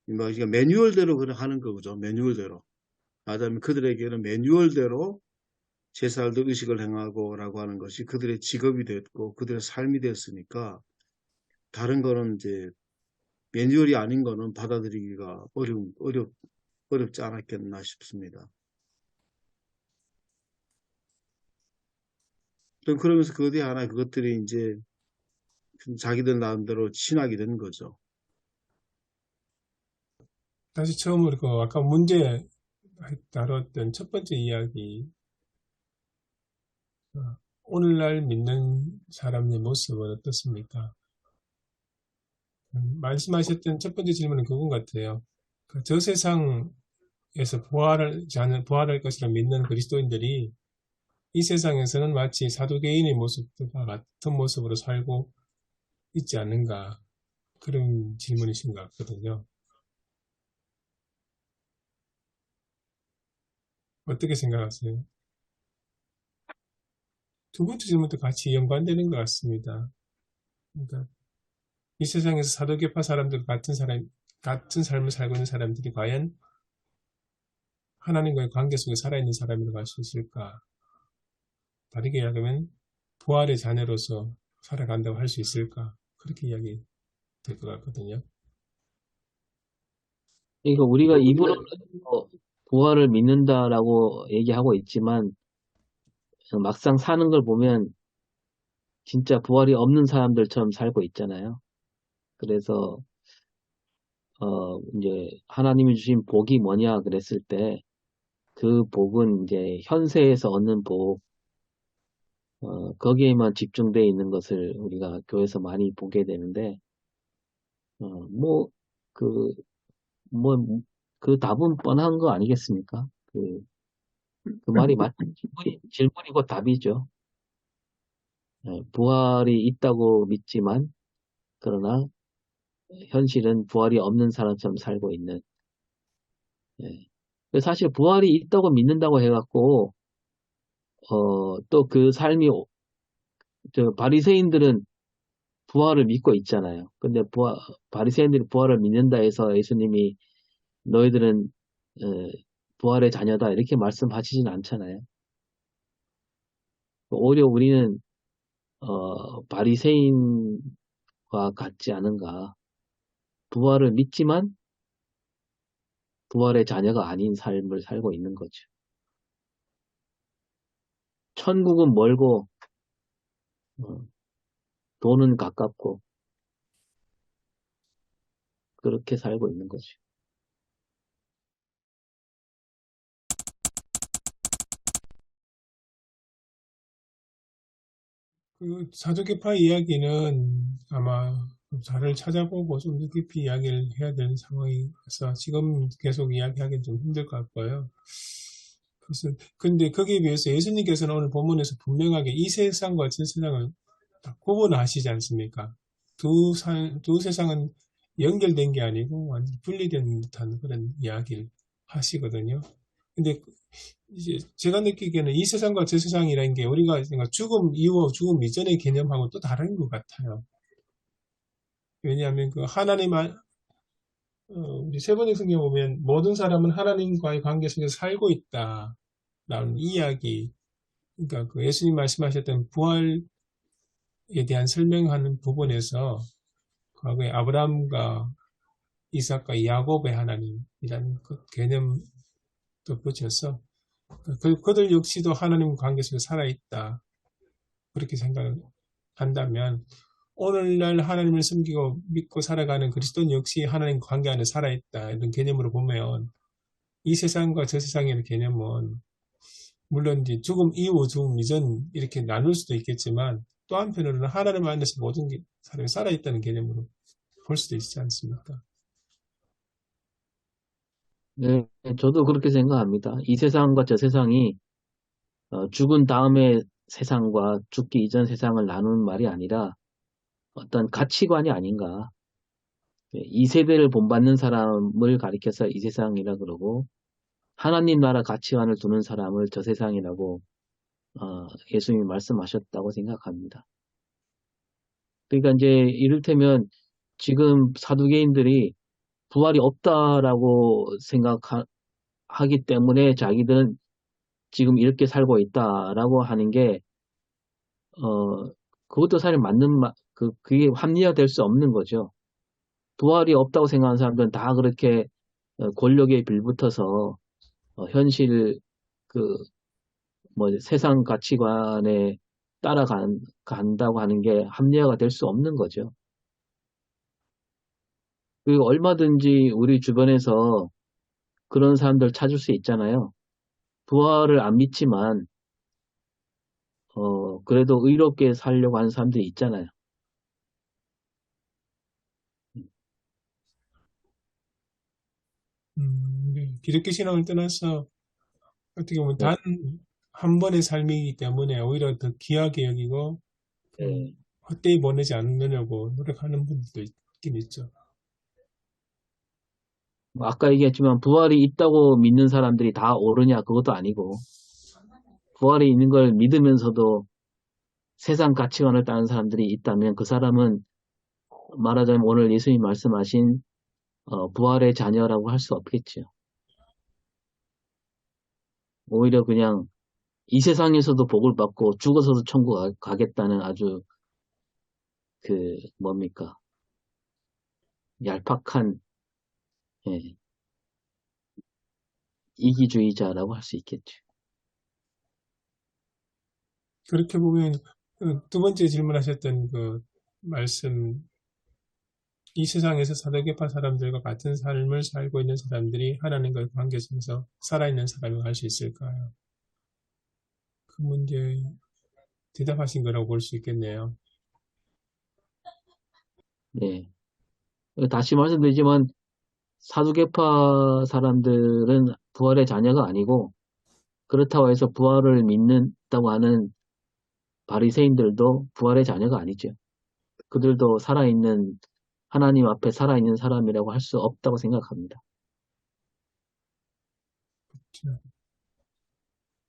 그러니까 매뉴얼대로 그냥 하는 거죠. 매뉴얼대로. 말하자면 그들에게는 매뉴얼대로 제사를 드 의식을 행하고라고 하는 것이 그들의 직업이 됐고 그들의 삶이 됐으니까, 다른 거는 이제 매뉴얼이 아닌 거는 받아들이기가 어렵지 않았겠나 싶습니다. 그러면서 그 뒤에 하나 그것들이 이제 자기들 나름대로 신학이 된 거죠. 다시 처음으로 그 아까 문제 다뤘던 첫 번째 이야기, 오늘날 믿는 사람의 모습은 어떻습니까? 말씀하셨던 첫 번째 질문은 그건 같아요. 저 세상에서 부활할 것이라 믿는 그리스도인들이 이 세상에서는 마치 사두개인의 모습과 같은 모습으로 살고 있지 않는가, 그런 질문이신 것 같거든요. 어떻게 생각하세요? 두 번째 질문도 같이 연관되는 것 같습니다. 그러니까 이 세상에서 사도계파 사람들 같은 삶을 살고 있는 사람들이 과연 하나님과의 관계 속에 살아있는 사람이라고 할 수 있을까? 다르게 이야기하면 부활의 자녀로서 살아간다고 할 수 있을까? 그렇게 이야기 될 것 같거든요. 그러니까 우리가 입으로는 부활을 믿는다라고 얘기하고 있지만 막상 사는 걸 보면 진짜 부활이 없는 사람들처럼 살고 있잖아요. 그래서 이제 하나님이 주신 복이 뭐냐 그랬을 때 그 복은 이제 현세에서 얻는 복, 거기에만 집중되어 있는 것을 우리가 교회에서 많이 보게 되는데, 뭐, 그, 뭐, 그 답은 뻔한 거 아니겠습니까? 그 말이 맞, 질문이고 답이죠. 부활이 있다고 믿지만, 그러나 현실은 부활이 없는 사람처럼 살고 있는. 예. 사실 부활이 있다고 믿는다고 해갖고, 또 그 삶이, 바리새인들은 부활을 믿고 있잖아요. 근데 바리새인들이 부활을 믿는다 해서 예수님이 너희들은 어, 부활의 자녀다 이렇게 말씀하시진 않잖아요. 오히려 우리는 바리새인과 같지 않은가. 부활을 믿지만 부활의 자녀가 아닌 삶을 살고 있는 거죠. 천국은 멀고 어, 돈은 가깝고 그렇게 살고 있는 거죠. 그 사도계파 이야기는 아마 자료를 찾아보고 좀 더 깊이 이야기를 해야 되는 상황이라서 지금 계속 이야기하기는 좀 힘들 것 같고요. 그래서 근데 거기에 비해서 예수님께서는 오늘 본문에서 분명하게 이 세상과 저 세상을 다 구분하시지 않습니까? 두 세상은 연결된 게 아니고 완전 분리된 듯한 그런 이야기를 하시거든요. 근데 이제 제가 느끼기에는 이 세상과 저 세상이라는 게 우리가 죽음 이후, 죽음 이전의 개념하고 또 다른 것 같아요. 왜냐하면 그 우리 세 번의 성경 보면 모든 사람은 하나님과의 관계 속에서 살고 있다라는 이야기, 그러니까 그 예수님 말씀하셨던 부활에 대한 설명하는 부분에서 과거에 아브라함과 이삭과 야곱의 하나님이라는 그 개념도 붙여서 그들 역시도 하나님 관계 속에 살아있다, 그렇게 생각한다면 오늘날 하나님을 섬기고 믿고 살아가는 그리스도인 역시 하나님 관계 안에 살아있다, 이런 개념으로 보면 이 세상과 저 세상의 개념은 물론 이제 죽음 이후, 죽음 이전 이렇게 나눌 수도 있겠지만 또 한편으로는 하나님 안에서 모든 사람이 살아있다는 개념으로 볼 수도 있지 않습니까? 네, 저도 그렇게 생각합니다. 이 세상과 저 세상이 죽은 다음에 세상과 죽기 이전 세상을 나누는 말이 아니라 어떤 가치관이 아닌가. 이 세대를 본받는 사람을 가리켜서 이 세상이라 그러고 하나님 나라 가치관을 두는 사람을 저 세상이라고 예수님이 말씀하셨다고 생각합니다. 그러니까 이제 이를테면 지금 사두개인들이 부활이 없다라고 생각하기 때문에 자기들은 지금 이렇게 살고 있다라고 하는 게 그것도 사실 그게 합리화될 수 없는 거죠. 부활이 없다고 생각하는 사람들은 다 그렇게 권력에 빌붙어서 현실 세상 가치관에 간다고 하는 게 합리화가 될 수 없는 거죠. 그리고 얼마든지 우리 주변에서 그런 사람들 찾을 수 있잖아요. 부활을 안 믿지만 그래도 의롭게 살려고 하는 사람들이 있잖아요. 네. 기독교 신앙을 떠나서 어떻게 보면 네, 단 한 번의 삶이기 때문에 오히려 더 귀하게 여기고 네. 헛되이 보내지 않으려고 노력하는 분들도 있긴 있죠. 아까 얘기했지만 부활이 있다고 믿는 사람들이 다 옳으냐 그것도 아니고 부활이 있는 걸 믿으면서도 세상 가치관을 따는 사람들이 있다면 그 사람은 말하자면 오늘 예수님 말씀하신 부활의 자녀라고 할 수 없겠죠. 오히려 그냥 이 세상에서도 복을 받고 죽어서도 천국 가겠다는 아주 뭡니까? 얄팍한 예, 이기주의자라고 할 수 있겠죠. 그렇게 보면 두 번째 질문하셨던 그 말씀, 이 세상에서 사도계파 사람들과 같은 삶을 살고 있는 사람들이 하나님과의 관계 속에서 살아있는 사람이 할 수 있을까요? 그 문제에 대답하신 거라고 볼 수 있겠네요. 네. 다시 말씀드리지만 사두개파 사람들은 부활의 자녀가 아니고 그렇다고 해서 부활을 믿는다고 하는 바리새인들도 부활의 자녀가 아니죠. 그들도 하나님 앞에 살아있는 사람이라고 할 수 없다고 생각합니다.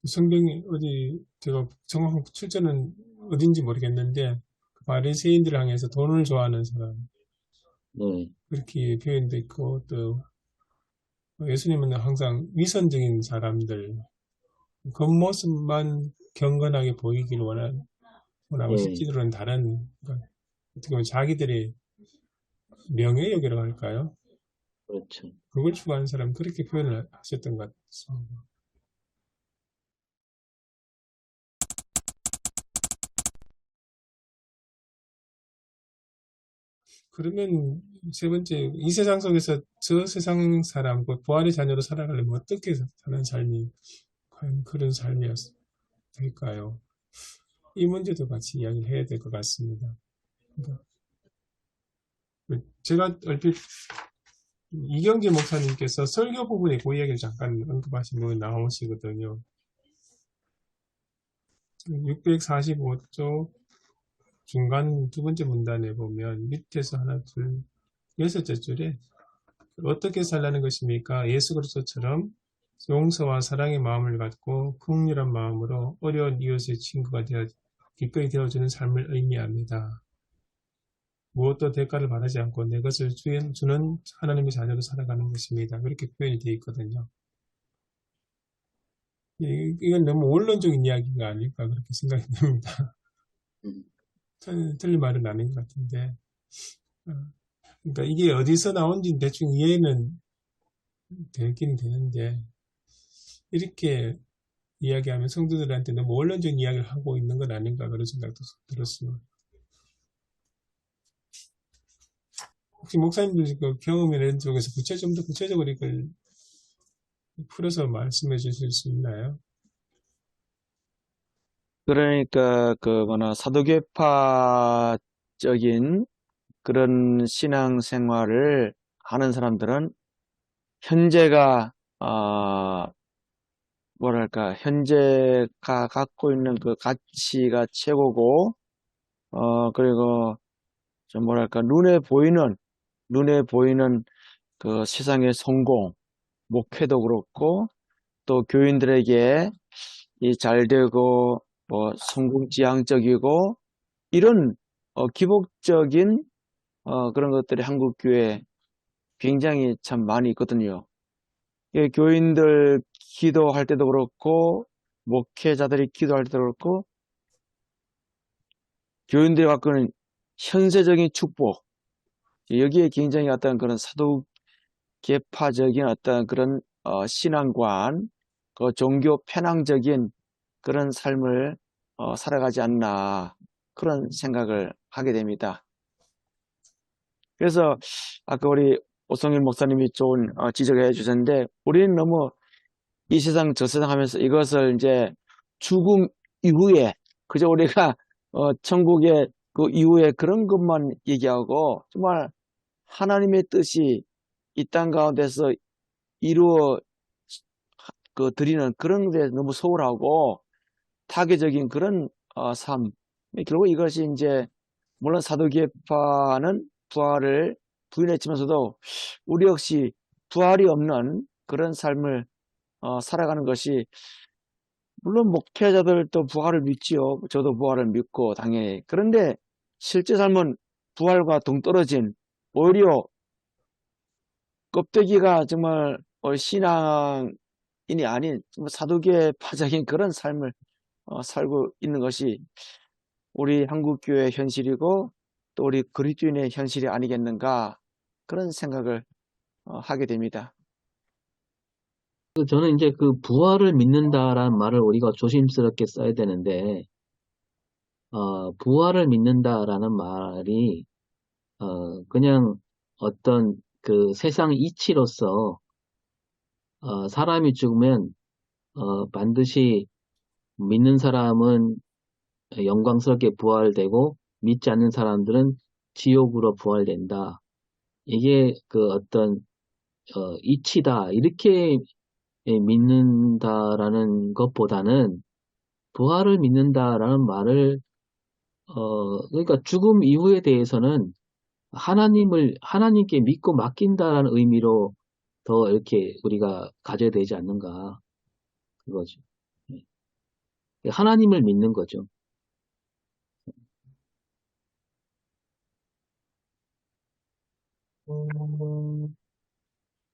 성경이 어디 제가 정확한 출처는 어딘지 모르겠는데 그 바리새인들을 향해서 돈을 좋아하는 사람 네, 그렇게 표현도 있고 또 예수님은 항상 위선적인 사람들 겉모습만 경건하게 보이기를 원하고 네, 실제로는 다른 그러니까 어떻게 보면 자기들의 명예욕이라고 할까요? 그렇죠. 그걸 추구하는 사람 그렇게 표현을 하셨던 것 같습니다. 그러면 세 번째, 이 세상 속에서 저 세상 사람, 그 부활의 자녀로 살아가려면 어떻게 사는 삶이 과연 그런 삶이었을까요? 이 문제도 같이 이야기를 해야 될 것 같습니다. 그러니까 제가 얼핏 이경재 목사님께서 설교 부분에 그 이야기를 잠깐 언급하신 부분이 나오시거든요. 645쪽 중간 두 번째 문단에 보면 밑에서 하나, 둘, 여섯째 줄에 어떻게 살라는 것입니까? 예수 그리스도처럼 용서와 사랑의 마음을 갖고 긍휼한 마음으로 어려운 이웃의 친구가 되어 기꺼이 되어주는 삶을 의미합니다. 무엇도 대가를 바라지 않고 내 것을 주는 하나님의 자녀로 살아가는 것입니다. 그렇게 표현이 되어 있거든요. 이건 너무 원론적인 이야기가 아닐까 그렇게 생각이 듭니다. 음, 틀린 말은 아닌 것 같은데 그러니까 이게 어디서 나온지 대충 이해는 되긴 되는데 이렇게 이야기하면 성도들한테 너무 원론적인 이야기를 하고 있는 건 아닌가 그런 생각도 들었습니다. 혹시 목사님들 그 경험이나 이런 쪽에서 좀 더 구체적으로 이걸 풀어서 말씀해 주실 수 있나요? 그러니까 사도계파적인 그런 신앙생활을 하는 사람들은 현재가 뭐랄까, 현재가 갖고 있는 그 가치가 최고고, 그리고 좀 뭐랄까, 눈에 보이는 그 세상의 성공, 목회도 그렇고, 또 교인들에게 이 잘되고, 뭐, 성공지향적이고, 이런, 기복적인, 그런 것들이 한국교회에 굉장히 참 많이 있거든요. 교인들 기도할 때도 그렇고, 목회자들이 기도할 때도 그렇고, 교인들이 갖고 있는 현세적인 축복, 여기에 굉장히 어떤 그런 사도계파적인 어떤 그런 신앙관, 그 종교 편향적인 그런 삶을 살아가지 않나 그런 생각을 하게 됩니다. 그래서 아까 우리 오성일 목사님이 좋은 지적해 주셨는데 우리는 너무 이 세상 저 세상 하면서 이것을 이제 죽음 이후에 그저 우리가 천국의 그 이후에 그런 것만 얘기하고 정말 하나님의 뜻이 이 땅 가운데서 이루어 드리는 그런 데 너무 소홀하고 타계적인 그런 삶. 결국 이것이 이제 물론 사도계파는 부활을 부인했지만서도 우리 역시 부활이 없는 그런 삶을 살아가는 것이 물론 목회자들도 부활을 믿지요. 저도 부활을 믿고 당연히. 그런데 실제 삶은 부활과 동떨어진 오히려 껍데기가 정말 신앙인이 아닌 정말 사도계파적인 그런 삶을 살고 있는 것이 우리 한국교회의 현실이고 또 우리 그리스도인의 현실이 아니겠는가 그런 생각을 하게 됩니다. 저는 이제 그 부활을 믿는다라는 말을 우리가 조심스럽게 써야 되는데, 부활을 믿는다라는 말이, 그냥 어떤 그 세상 이치로서, 사람이 죽으면, 반드시 믿는 사람은 영광스럽게 부활되고, 믿지 않는 사람들은 지옥으로 부활된다. 이게 그 어떤, 이치다. 이렇게 믿는다라는 것보다는, 부활을 믿는다라는 말을, 그러니까 죽음 이후에 대해서는 하나님께 믿고 맡긴다라는 의미로 더 이렇게 우리가 가져야 되지 않는가. 그거죠. 예. 하나님을 믿는 거죠.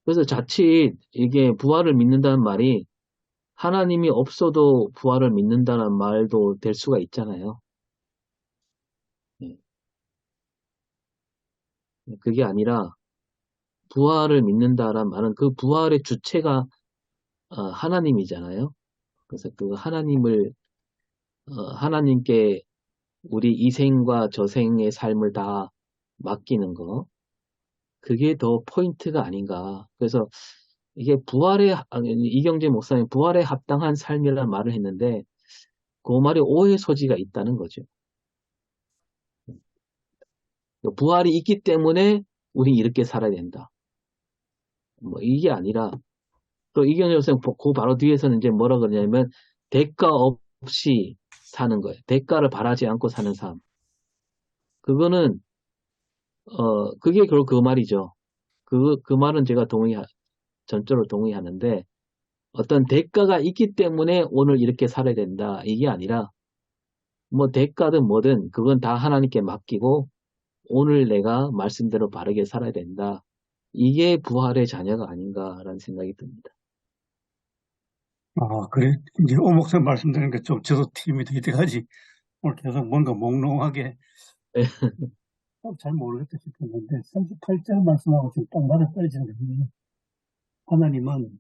그래서 자칫 이게 부활을 믿는다는 말이 하나님이 없어도 부활을 믿는다는 말도 될 수가 있잖아요. 예. 그게 아니라 부활을 믿는다라는 말은 그 부활의 주체가 하나님이잖아요. 그래서 그 하나님께 우리 이생과 저생의 삶을 다 맡기는 거. 그게 더 포인트가 아닌가. 그래서 이게 이경재 목사님 부활에 합당한 삶이라는 말을 했는데, 그 말에 오해 소지가 있다는 거죠. 부활이 있기 때문에 우리 이렇게 살아야 된다. 뭐 이게 아니라, 또 이경재 목사님 그 바로 뒤에서는 이제 뭐라 그러냐면, 대가 없이 사는 거예요. 대가를 바라지 않고 사는 삶. 그거는, 그게 결국 그 말이죠. 그 말은 제가 전적으로 동의하는데, 어떤 대가가 있기 때문에 오늘 이렇게 살아야 된다. 이게 아니라, 뭐 대가든 뭐든 그건 다 하나님께 맡기고, 오늘 내가 말씀대로 바르게 살아야 된다. 이게 부활의 자녀가 아닌가라는 생각이 듭니다. 그래. 이제 오 목사님 말씀 드리니까 좀 저도 팀이 이때까지 오늘 계속 뭔가 몽롱하게 잘 모르겠다 싶었는데 38절 말씀하고 좀 딱 맞아 떨어지는 게 하나님은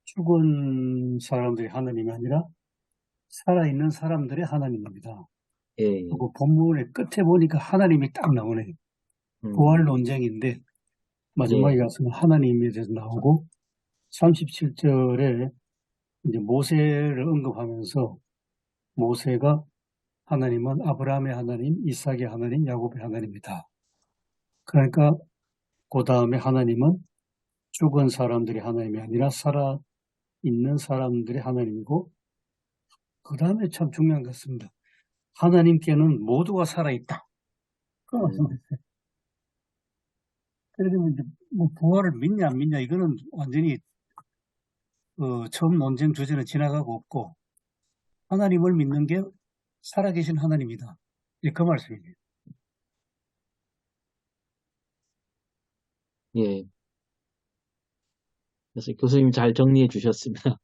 죽은 사람들이 하나님이 아니라 살아있는 사람들의 하나님입니다. 예, 그리고 본문의 끝에 보니까 하나님이 딱 나오네요. 부활 논쟁인데 마지막에 예. 가서는 하나님에 대해서 나오고 37절에 이제 모세를 언급하면서 모세가 하나님은 아브라함의 하나님, 이삭의 하나님, 야곱의 하나님이다. 그러니까 그 다음에 하나님은 죽은 사람들이 하나님이 아니라 있는 사람들이 하나님이고, 그 다음에 참 중요한 것 같습니다. 하나님께는 모두가 살아있다. 그 말씀이세요. 그러면 이제 뭐 부활을 믿냐 안 믿냐 이거는 완전히 처음 논쟁 주제는 지나가고 없고, 하나님을 믿는 게 살아계신 하나님이다. 예, 그 말씀이에요. 예. 그래서 교수님 잘 정리해 주셨습니다.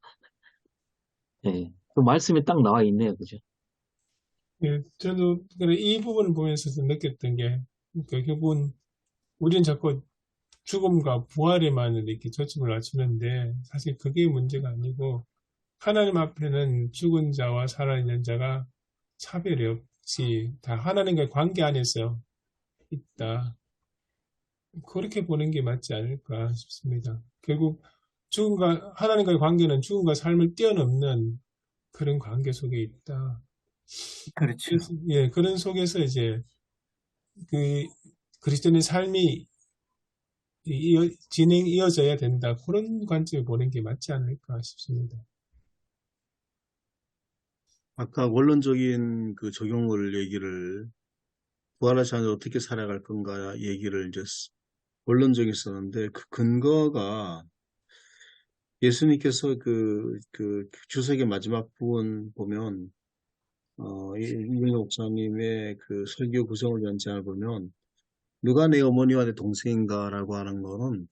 예. 그 말씀이 딱 나와 있네요. 그죠? 예, 저도 그래, 이 부분을 보면서 좀 느꼈던 게, 그러니까 결국은 우리는 자꾸 죽음과 부활에만 이렇게 초점을 맞추는데, 사실 그게 문제가 아니고, 하나님 앞에는 죽은 자와 살아있는 자가 차별이 없이 다 하나님과의 관계 안에서 있다. 그렇게 보는 게 맞지 않을까 싶습니다. 결국 하나님과의 관계는 죽음과 삶을 뛰어넘는 그런 관계 속에 있다. 그렇죠. 예, 그런 속에서 이제 그 그리스도인의 삶이 이어져야 된다. 그런 관점을 보는 게 맞지 않을까 싶습니다. 아까 원론적인 그 적용을 얘기를 부활하지 않으면 어떻게 살아갈 건가 얘기를 이제 원론적인 썼는데 그 근거가 예수님께서 그 주석의 마지막 부분 보면 이민희 목사님의 그 설교 구성을 연장을 보면 누가 내 어머니와 내 동생인가라고 하는 거는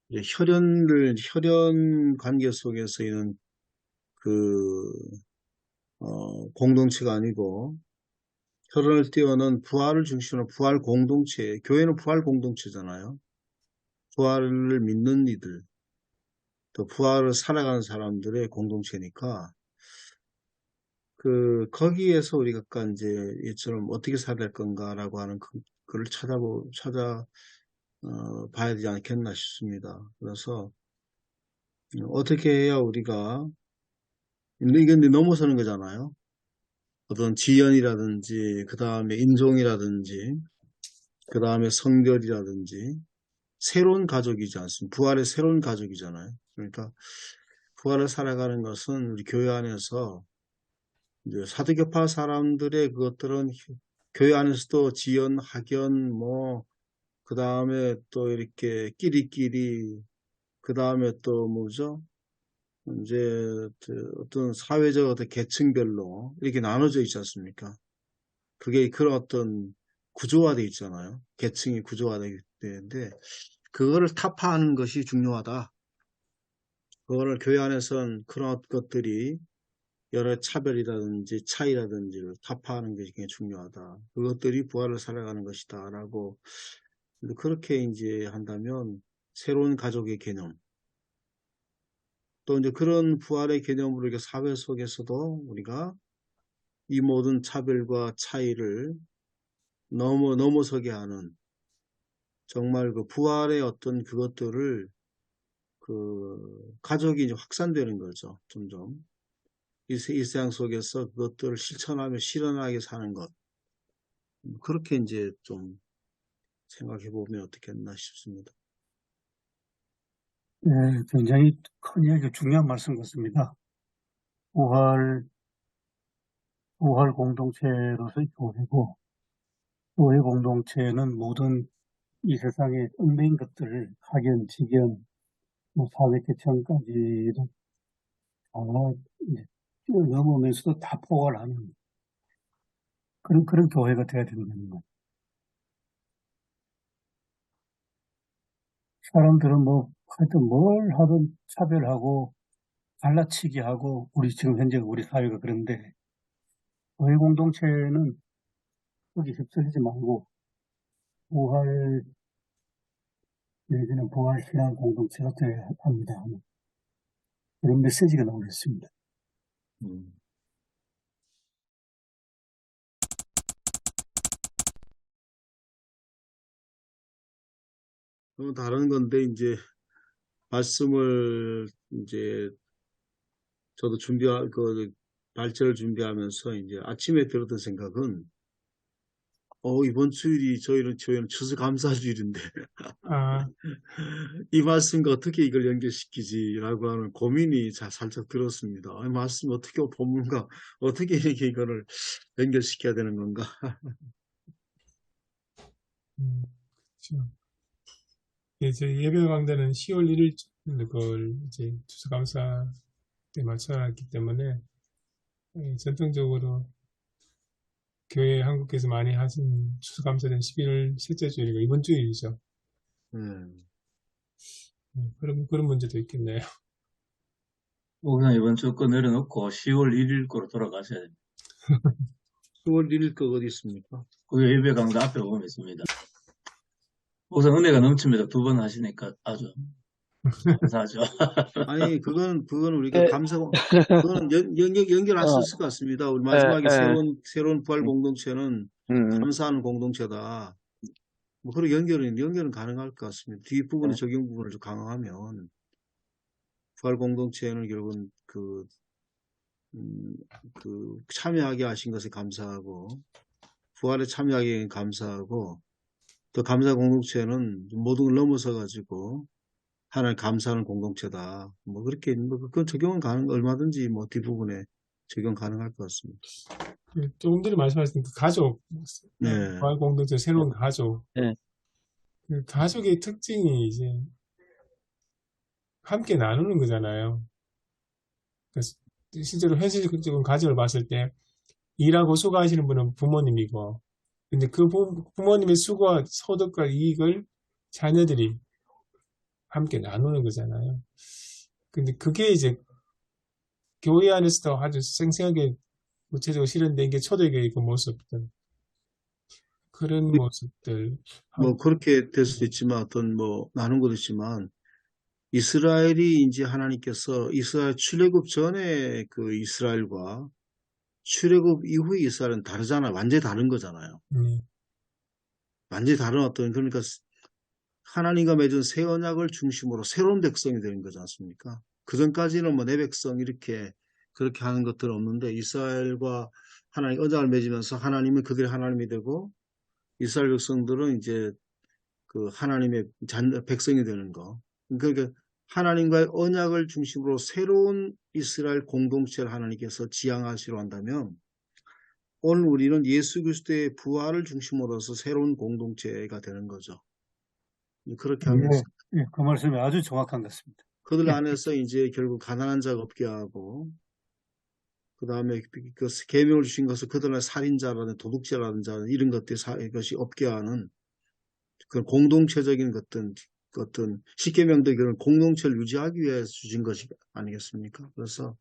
이제 혈연 관계 속에서 있는 그 공동체가 아니고 혈연을 띄우는 부활을 중심으로 부활 공동체, 교회는 부활 공동체잖아요. 부활을 믿는 이들, 또 부활을 살아가는 사람들의 공동체니까 거기에서 우리가 아까 이제 이처럼 어떻게 살아야 될 건가라고 하는 그를 봐야 되지 않겠나 싶습니다. 그래서 어떻게 해야 우리가 이건 넘어서는 거잖아요. 어떤 지연이라든지 그 다음에 인종이라든지 그 다음에 성별이라든지 새로운 가족이지 않습니까? 부활의 새로운 가족이잖아요. 그러니까 부활을 살아가는 것은 우리 교회 안에서 이제 사도계파 사람들의 그것들은 교회 안에서도 지연, 학연, 그 다음에 또 이렇게 끼리끼리, 그 다음에 또 뭐죠? 이제 어떤 사회적 어떤 계층별로 이렇게 나눠져 있지 않습니까? 그게 그런 어떤 구조화되어 있잖아요. 계층이 구조화되어 있는데 그거를 타파하는 것이 중요하다. 그거를 교회 안에서는 그런 것들이 여러 차별이라든지 차이라든지를 타파하는 것이 굉장히 중요하다. 그것들이 부활을 살아가는 것이다. 라고 그렇게 이제 한다면 새로운 가족의 개념 또 이제 그런 부활의 개념으로 이렇게 사회 속에서도 우리가 이 모든 차별과 차이를 넘어서게 하는 정말 그 부활의 어떤 그것들을 가족이 이제 확산되는 거죠. 점점. 이 세상 속에서 그것들을 실천하며 실현하게 사는 것. 그렇게 이제 좀 생각해 보면 어떻겠나 싶습니다. 네, 굉장히 큰 이야기, 중요한 말씀 같습니다. 부활 공동체로서의 교회고, 교회 공동체는 모든 이 세상의 얽매인 것들을 학연, 직연, 사회계층까지도 다 이제 뛰어넘으면서도 다 포괄하는 그런 교회가 돼야 된다는 것. 사람들은 하여튼 뭘 하든 차별하고 갈라치기 하고 지금 현재 우리 사회가 그런데 교회 공동체는 거기 휩쓸리지 말고 부활 내지는 부활 신앙 공동체가 되어야 합니다. 그런 메시지가 나오겠습니다. 음. 다른 건데 이제 말씀을 이제 저도 발제를 준비하면서 이제 아침에 들었던 생각은 이번 주일이 저희는 추수감사주일인데 아, 이 말씀과 어떻게 이걸 연결시키지라고 하는 고민이 살짝 들었습니다. 이 말씀 어떻게 본문과 어떻게 이렇게 이거를 연결시켜야 되는 건가? 그렇죠. 이제 예배 강단은 10월 1일 그걸 이제 추수감사 때 맞춰놨기 때문에 전통적으로 교회 한국에서 많이 하신 추수감사는 11월 셋째 주일이고 이번 주일이죠. 그런 문제도 있겠네요. 그냥 이번 주 거 내려놓고 10월 1일 거로 돌아가셔야 됩니다. 10월 1일 거 어디 있습니까? 그 예배 강단 앞에 보면 있습니다. 우선 은혜가 넘칩니다. 2번 하시니까 아주 감사하죠. 아니, 그건 우리가 그거는 연결할 수 있을 것 같습니다. 우리 마지막에 새로운 부활 공동체는 감사하는 공동체다. 뭐, 그런 연결은 가능할 것 같습니다. 뒷부분에 적용 부분을 좀 강화하면, 부활 공동체는 결국은 참여하게 하신 것에 감사하고, 부활에 참여하게 감사하고, 또 감사 공동체는 모든 걸 넘어서가지고, 하나님 감사하는 공동체다. 뭐, 그렇게, 그건 적용은 얼마든지 뒷부분에 적용 가능할 것 같습니다. 조금 전에 말씀하신 그 가족, 네. 부활 공동체 새로운 가족. 네. 그 가족의 특징이 이제 함께 나누는 거잖아요. 그래서 실제로 현실적인 가정을 봤을 때 일하고 수고하시는 분은 부모님이고, 근데 그 부모님의 수고와 소득과 이익을 자녀들이 함께 나누는 거잖아요. 근데 그게 이제 교회 안에서도 아주 생생하게 구체적으로 실현된 게 초대교회 그 모습들, 그런 모습들. 그렇게 될 수도 있지만, 나눈 것도 있지만, 이스라엘이 이제 하나님께서 이스라엘 출애굽 전에 그 이스라엘과 출애굽 이후의 이스라엘은 다르잖아요. 완전히 다른 거잖아요. 완전히 다른 그러니까 하나님과 맺은 새 언약을 중심으로 새로운 백성이 되는 거지 않습니까? 그 전까지는 내 백성 그렇게 하는 것들은 없는데, 이스라엘과 하나님 언약을 맺으면서 하나님이 그들의 하나님이 되고, 이스라엘 백성들은 이제 그 하나님의 백성이 되는 거. 그러니까 하나님과의 언약을 중심으로 새로운 이스라엘 공동체를 하나님께서 지향하시려 한다면, 오늘 우리는 예수 그리스도의 부활을 중심으로서 새로운 공동체가 되는 거죠. 그렇게 하면서 그 말씀이 아주 정확한 것 같습니다. 그들 안에서 이제 결국 가난한 자가 없게 하고, 그 다음에 그 계명을 주신 것을 그들의 살인자라든 도둑질하는 이런 것이 없게 하는 그 공동체적인 어떤 십계명도 그런 공동체를 유지하기 위해 주신 것이 아니겠습니까? 그래서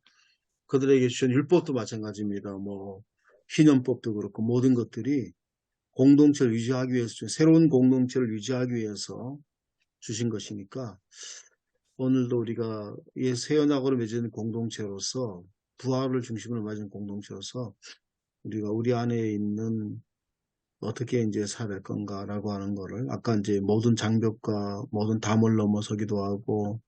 그들에게 주신 율법도 마찬가지입니다. 희년법도 그렇고 모든 것들이 공동체를 유지하기 위해서 새로운 공동체를 유지하기 위해서 주신 것이니까, 오늘도 우리가 새 언약으로 맺은 공동체로서, 부활을 중심으로 맺은 공동체로서 우리가 우리 안에 있는 어떻게 이제 살아갈 건가라고 하는 거를, 아까 이제 모든 장벽과 모든 담을 넘어서기도 하고,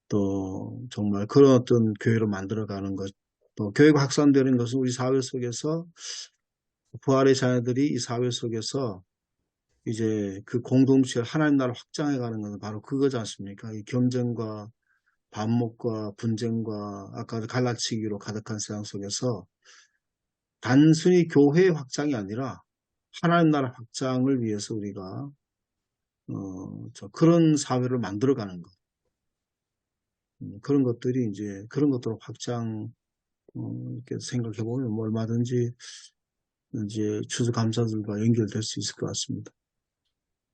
또 정말 그런 어떤 교회를 만들어가는 것, 또 교회가 확산되는 것은 우리 사회 속에서 부활의 자녀들이 이 사회 속에서 이제 그 공동체를 하나님 나라를 확장해가는 것은 바로 그거지 않습니까? 이 경쟁과 반목과 분쟁과 아까 갈라치기로 가득한 세상 속에서 단순히 교회의 확장이 아니라 하나님 나라 확장을 위해서 우리가 그런 사회를 만들어가는 것, 그런 것들이 이제 그런 것들로 확장 이렇게 생각해 보면 얼마든지 이제 추수감사들과 연결될 수 있을 것 같습니다.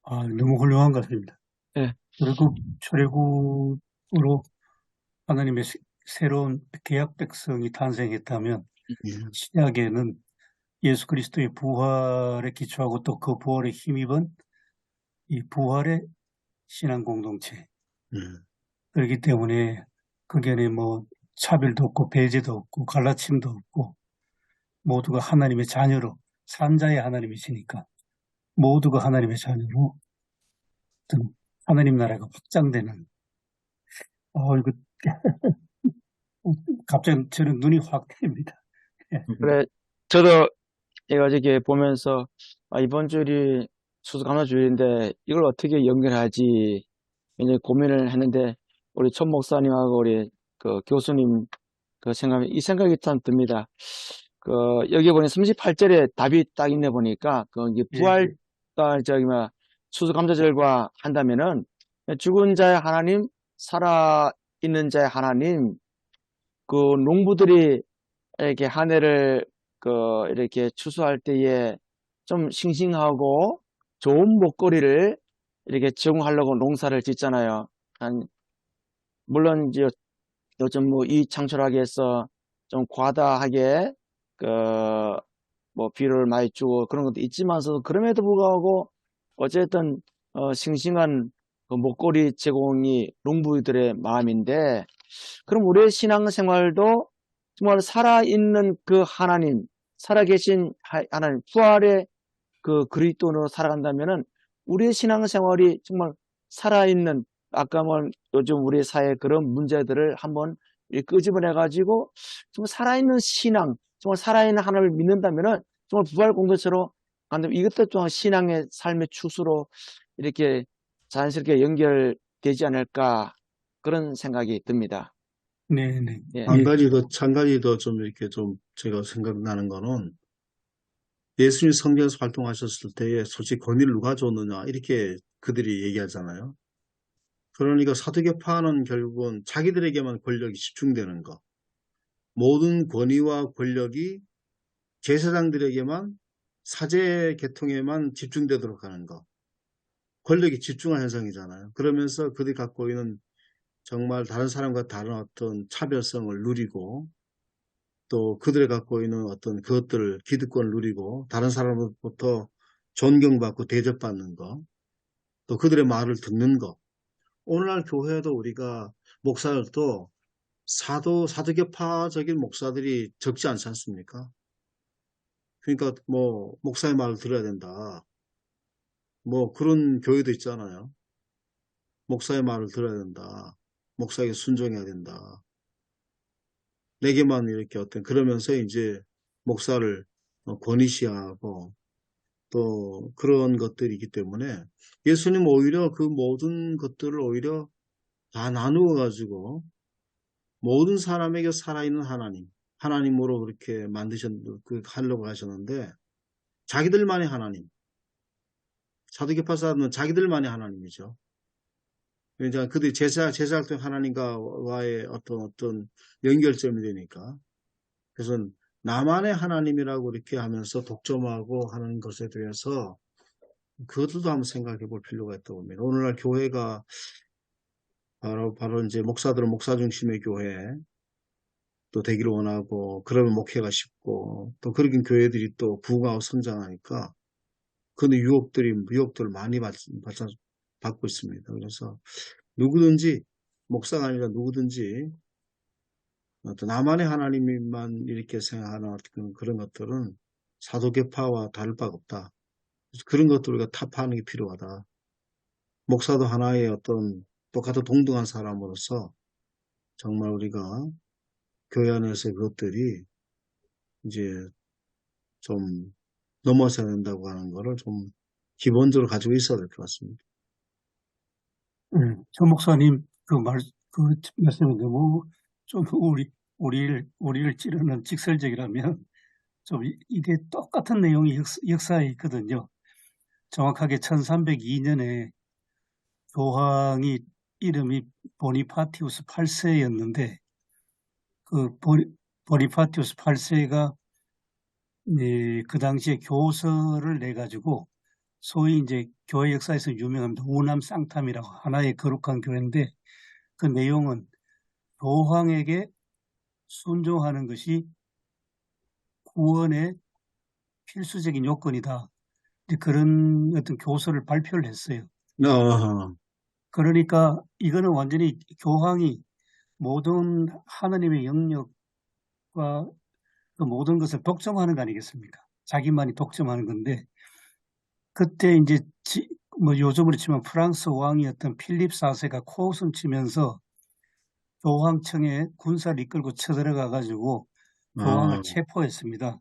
너무 훌륭한 것 같습니다. 그리고 출애굽으로 하나님의 새로운 계약 백성이 탄생했다면, 신약에는 예수 그리스도의 부활에 기초하고 또 그 부활에 힘입은 이 부활의 신앙 공동체. 그렇기 때문에 거기에는 차별도 없고 배제도 없고 갈라침도 없고, 모두가 하나님의 자녀로, 산자의 하나님이시니까 모두가 하나님의 자녀로 하나님 나라가 확장되는, 이거 갑자기 저는 눈이 확 트입니다. 그래, 저도 이거 저기 보면서 이번 주일이 추수감사주일인데 이걸 어떻게 연결하지 굉장히 고민을 했는데 우리 촌 목사님하고 우리 그 교수님 이 생각이 참 듭니다. 여기 보니 38절에 답이 딱 있네 보니까 이게 예, 부활과 추수감사절과 한다면은 죽은 자의 하나님, 살아 있는 자의 하나님, 농부들이 이렇게 한 해를 이렇게 추수할 때에 좀 싱싱하고 좋은 먹거리를 이렇게 제공하려고 농사를 짓잖아요. 물론 이제 요즘 이창철하게 해서 좀 과다하게 비료를 많이 주고 그런 것도 있지만서도 그럼에도 불구하고 어쨌든 싱싱한 먹거리 제공이 농부들의 마음인데 그럼 우리의 신앙생활도 정말 살아있는 그 하나님, 살아계신 하나님, 부활의 그리스도로 살아간다면은 우리의 신앙생활이 정말 살아있는 아까 요즘 우리 사회 그런 문제들을 한번 끄집어내가지고 정말 살아있는 신앙, 정말 살아있는 하나님을 믿는다면은 정말 부활 공동체로 간다면 이것도 또한 신앙의 삶의 추수로 이렇게 자연스럽게 연결되지 않을까 그런 생각이 듭니다. 네, 네. 예. 한 가지 더 좀 이렇게 좀 제가 생각나는 거는 예수님 성경에서 활동하셨을 때에 솔직히 권위를 누가 줬느냐 이렇게 그들이 얘기하잖아요. 그러니까 사두개파는 결국은 자기들에게만 권력이 집중되는 거. 모든 권위와 권력이 제사장들에게만 사제 계통에만 집중되도록 하는 거. 권력이 집중한 현상이잖아요. 그러면서 그들이 갖고 있는 정말 다른 사람과 다른 어떤 차별성을 누리고 또 그들이 갖고 있는 어떤 그것들을 기득권을 누리고 다른 사람으로부터 존경받고 대접받는 거, 또 그들의 말을 듣는 거. 오늘날 교회도 우리가 목사들도 사두개파적인 목사들이 적지 않지 않습니까? 그러니까 목사의 말을 들어야 된다. 그런 교회도 있잖아요. 목사의 말을 들어야 된다. 목사에게 순종해야 된다. 내게만 이렇게 그러면서 이제 목사를 권위시하고 또 그런 것들이기 때문에 예수님 오히려 그 모든 것들을 오히려 다 나누어 가지고 모든 사람에게 살아있는 하나님으로 그렇게 하려고 하셨는데 자기들만의 하나님, 사두개파 사람은 자기들만의 하나님이죠. 그러니까 그들이 제사장 하나님과의 어떤 연결점이 되니까. 그래서 나만의 하나님이라고 이렇게 하면서 독점하고 하는 것에 대해서 그것도 한번 생각해 볼 필요가 있다고 봅니다. 오늘날 교회가 바로 이제 목사들은 목사 중심의 교회 또 되기를 원하고 그러면 목회가 쉽고 또 그런 교회들이 또 부흥하고 성장하니까 그런 유혹들을 많이 받고 있습니다. 그래서 누구든지 목사가 아니라 누구든지 어떤 나만의 하나님만 이렇게 생각하는 그런 것들은 사도계파와 다를 바가 없다. 그런 것들을 우리가 타파하는 게 필요하다. 목사도 하나의 어떤 똑같은 동등한 사람으로서 정말 우리가 교회 안에서의 그것들이 이제 좀 넘어서야 된다고 하는 거를 좀 기본적으로 가지고 있어야 될 것 같습니다. 조 목사님 그 말씀이 너무 좀 우리를 찌르는 직설적이라면 좀 이게 똑같은 내용이 역사에 있거든요. 정확하게 1302년에 교황이 이름이 보니파티우스 8세였는데 그 보니파티우스 8세가 그 당시에 교서를 내 가지고 소위 이제 교회 역사에서 유명합니다. 우남 쌍탐이라고 하나의 거룩한 교회인데 그 내용은 교황에게 순종하는 것이 구원의 필수적인 요건이다. 그런 어떤 교서를 발표를 했어요. 그러니까 이거는 완전히 교황이 모든 하나님의 영역과 그 모든 것을 독점하는 거 아니겠습니까? 자기만이 독점하는 건데 그때 이제 요즘으로 치면 프랑스 왕이었던 필립 4세가 코웃음 치면서 교황청에 군사를 이끌고 쳐들어가 가지고 교황을 체포했습니다.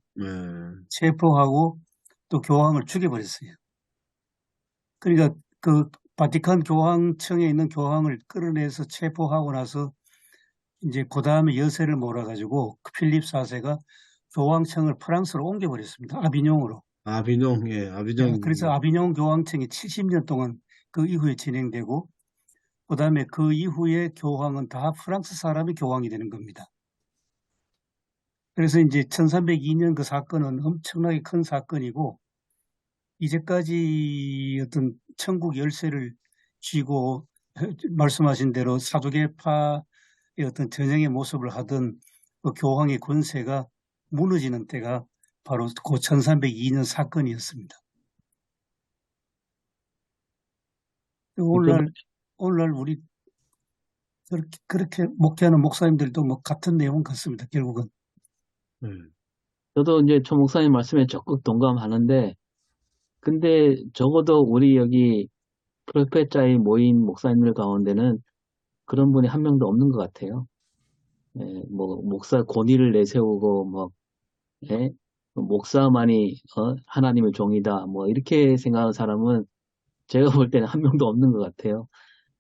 체포하고 또 교황을 죽여버렸어요. 그러니까 그 바티칸 교황청에 있는 교황을 끌어내서 체포하고 나서 이제 그 다음에 여세를 몰아가지고 그 필립 4세가 교황청을 프랑스로 옮겨버렸습니다. 아비뇽으로. 아비뇽, 예, 아비뇽. 그래서 아비뇽 교황청이 70년 동안 그 이후에 진행되고 그 다음에 그 이후에 교황은 다 프랑스 사람이 교황이 되는 겁니다. 그래서 이제 1302년 그 사건은 엄청나게 큰 사건이고 이제까지 어떤 천국 열쇠를 쥐고 말씀하신 대로 사두개파의 어떤 전형의 모습을 하던 그 교황의 권세가 무너지는 때가 바로 그 1302년 사건이었습니다. 오늘날 우리 그렇게 목회하는 목사님들도 뭐 같은 내용 같습니다. 결국은. 저도 이제 조 목사님 말씀에 적극 동감하는데, 근데 적어도 우리 여기 프로페자에 모인 목사님들 가운데는 그런 분이 한 명도 없는 것 같아요. 예, 뭐 목사 권위를 내세우고 뭐 예? 목사만이 하나님의 종이다 뭐 이렇게 생각하는 사람은 제가 볼 때는 한 명도 없는 것 같아요.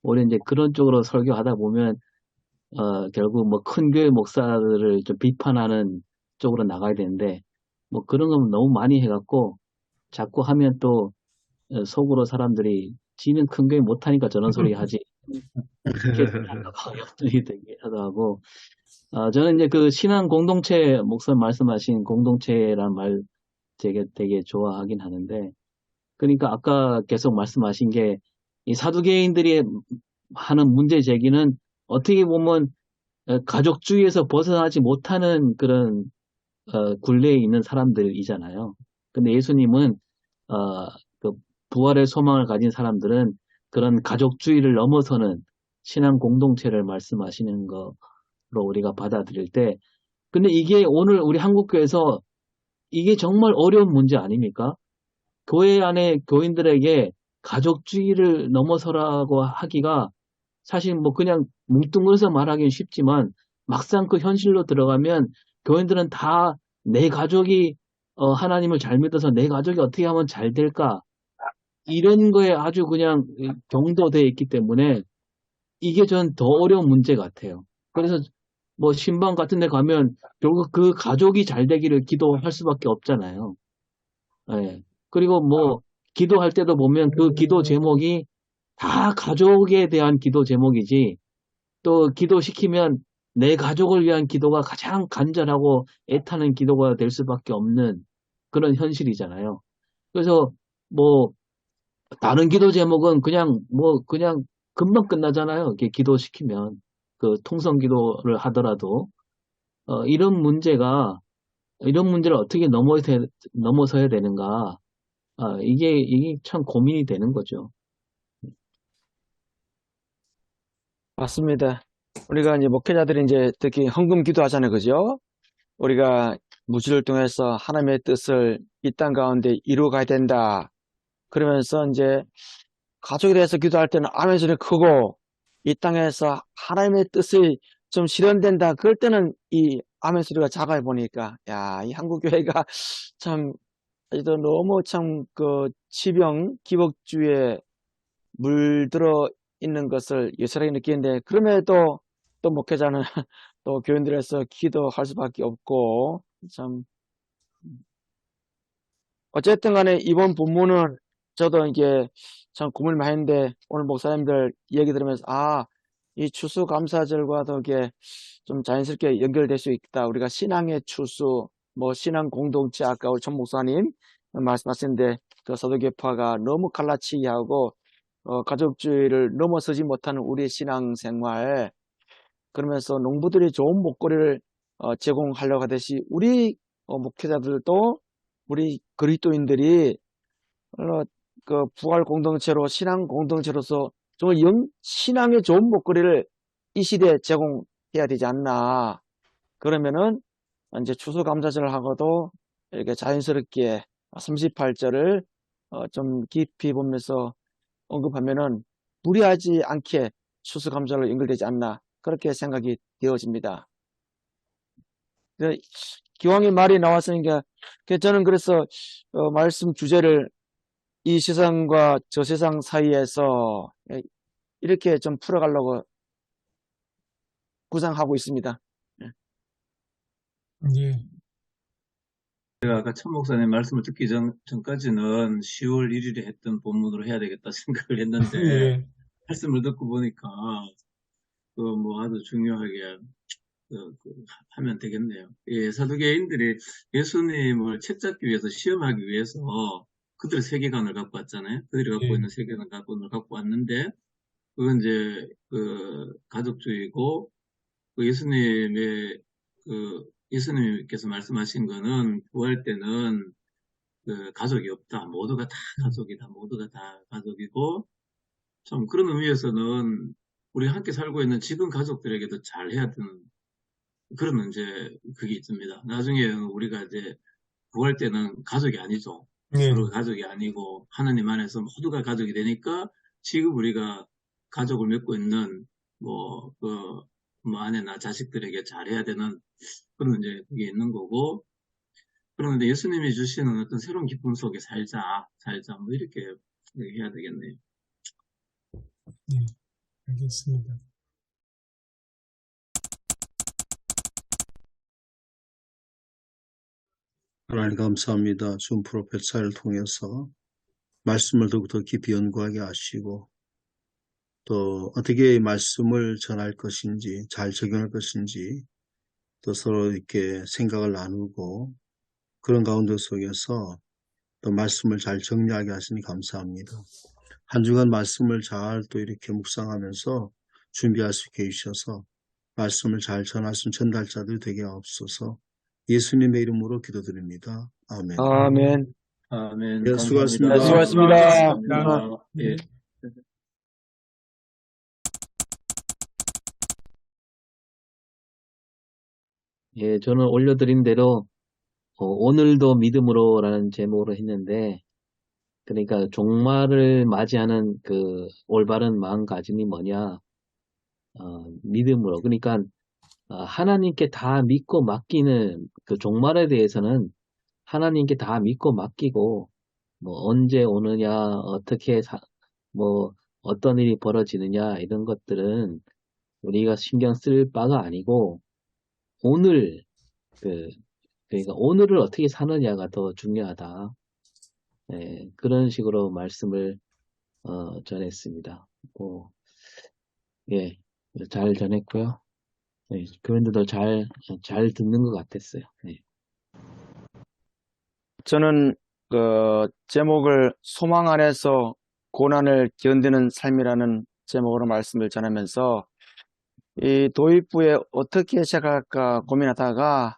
우리 이제 그런 쪽으로 설교하다 보면 결국 뭐 큰 교회 목사들을 좀 비판하는 쪽으로 나가야 되는데 뭐 그런 건 너무 많이 해갖고 자꾸 하면 또 속으로 사람들이 지는 큰 교회 못하니까 저런 소리 하지 이렇게 염증이 되게 하고 저는 이제 그 신앙 공동체 목사님 말씀하신 공동체란 말 되게 좋아하긴 하는데 그러니까 아까 계속 말씀하신 게 이 사두개인들이 하는 문제 제기는 어떻게 보면 가족주의에서 벗어나지 못하는 그런 굴레에 있는 사람들이잖아요. 근데 예수님은 그 부활의 소망을 가진 사람들은 그런 가족주의를 넘어서는 신앙 공동체를 말씀하시는 거로 우리가 받아들일 때 근데 이게 오늘 우리 한국교회에서 이게 정말 어려운 문제 아닙니까? 교회 안에 교인들에게 가족주의를 넘어서라고 하기가 사실 뭐 그냥 뭉뚱그려서 말하기는 쉽지만 막상 그 현실로 들어가면 교인들은 다 내 가족이 하나님을 잘 믿어서 내 가족이 어떻게 하면 잘 될까 이런 거에 아주 그냥 경도되어 있기 때문에 이게 전 더 어려운 문제 같아요. 그래서 뭐 신방 같은 데 가면 결국 그 가족이 잘 되기를 기도할 수밖에 없잖아요. 예. 그리고 뭐 기도할 때도 보면 그 기도 제목이 다 가족에 대한 기도 제목이지 또 기도시키면 내 가족을 위한 기도가 가장 간절하고 애타는 기도가 될 수밖에 없는 그런 현실이잖아요. 그래서 뭐 다른 기도 제목은 그냥 금방 끝나잖아요. 이렇게 기도시키면 그 통성 기도를 하더라도 이런 문제를 어떻게 넘어서야 되는가? 이게 참 고민이 되는 거죠. 맞습니다. 우리가 이제 목회자들이 이제 특히 헌금 기도하잖아요. 그죠? 우리가 무지를 통해서 하나님의 뜻을 이 땅 가운데 이루어가야 된다. 그러면서 이제 가족에 대해서 기도할 때는 아멘 소리 크고 이 땅에서 하나님의 뜻이 좀 실현된다. 그럴 때는 이 아멘 소리가 작아 보니까 야, 이 한국 교회가 참 아직도 너무 참 그 치병 기복주의에 물들어 있는 것을 여실하게 느끼는데 그럼에도 또 목회자는 또 교인들에서 기도할 수밖에 없고 참 어쨌든 간에 이번 본문은 저도 이게 참 고민을 많이 했는데 오늘 목사님들 얘기 들으면서 이 추수감사절과도 이게 좀 자연스럽게 연결될 수 있다. 우리가 신앙의 추수, 뭐 신앙 공동체 아까 우리 전 목사님 말씀하셨는데 그 사도계파가 너무 갈라치기 하고 가족주의를 넘어서지 못하는 우리의 신앙생활 그러면서 농부들이 좋은 먹거리를 제공하려고 하듯이 우리 목회자들도 우리 그리스도인들이 그 부활 공동체로 신앙 공동체로서 정말 신앙의 좋은 먹거리를 이 시대에 제공해야 되지 않나. 그러면은 이제 추수감사절을 하고도 이렇게 자연스럽게 38절을 좀 깊이 보면서 언급하면은 무리하지 않게 추수감사로 연결되지 않나 그렇게 생각이 되어집니다. 기왕에 말이 나왔으니까, 저는 그래서, 말씀 주제를 이 세상과 저 세상 사이에서 이렇게 좀 풀어가려고 구상하고 있습니다. 예. 제가 아까 천 목사님 말씀을 듣기 전까지는 10월 1일에 했던 본문으로 해야 되겠다 생각을 했는데, 예. 말씀을 듣고 보니까, 뭐 아주 중요하게, 하면 되겠네요. 예, 사두개인들이 예수님을 책잡기 위해서, 시험하기 위해서 그들의 세계관을 갖고 왔잖아요. 그들이 갖고 예. 있는 세계관을 갖고 왔는데, 그건 이제, 가족주의고, 예수님께서 말씀하신 거는 구할 때는 가족이 없다. 모두가 다 가족이다. 모두가 다 가족이고, 참 그런 의미에서는 우리 함께 살고 있는 지금 가족들에게도 잘 해야 되는 그런 이제 그게 있습니다. 나중에 우리가 이제 구할 때는 가족이 아니죠. 예. 서로 가족이 아니고 하나님 안에서 모두가 가족이 되니까 지금 우리가 가족을 맺고 있는 뭐 아내나 자식들에게 잘해야 되는 그런 이제 그게 있는 거고, 그런데 예수님이 주시는 어떤 새로운 기쁨 속에 살자 뭐 이렇게 해야 되겠네요. 예. 알겠습니다. 하나님 감사합니다. 준 프로페사를 통해서 말씀을 더욱더 깊이 연구하게 하시고 또 어떻게 이 말씀을 전할 것인지 잘 적용할 것인지 또 서로 이렇게 생각을 나누고 그런 가운데 속에서 또 말씀을 잘 정리하게 하시니 감사합니다. 한 주간 말씀을 잘 또 이렇게 묵상하면서 준비할 수 있게 해주셔서 말씀을 잘 전할 수 있는 전달자들 되게 하옵소서. 예수님의 이름으로 기도드립니다. 아멘. 아멘. 아멘. 네, 감사합니다. 수고하셨습니다. 수고하셨습니다. 감사합니다. 예. 예. 예, 저는 올려드린 대로 오늘도 믿음으로라는 제목으로 했는데, 그러니까 종말을 맞이하는 그 올바른 마음가짐이 뭐냐, 믿음으로. 그러니까 하나님께 다 믿고 맡기는 그 종말에 대해서는 하나님께 다 믿고 맡기고, 뭐 언제 오느냐, 뭐 어떤 일이 벌어지느냐 이런 것들은 우리가 신경 쓸 바가 아니고 오늘 그러니까 오늘을 어떻게 사느냐가 더 중요하다. 예, 그런 식으로 말씀을 전했습니다. 예, 잘 전했고요. 예, 교인들도 잘 듣는 것 같았어요. 예. 저는 그 제목을 소망 안에서 고난을 견디는 삶이라는 제목으로 말씀을 전하면서 이 도입부에 어떻게 시작할까 고민하다가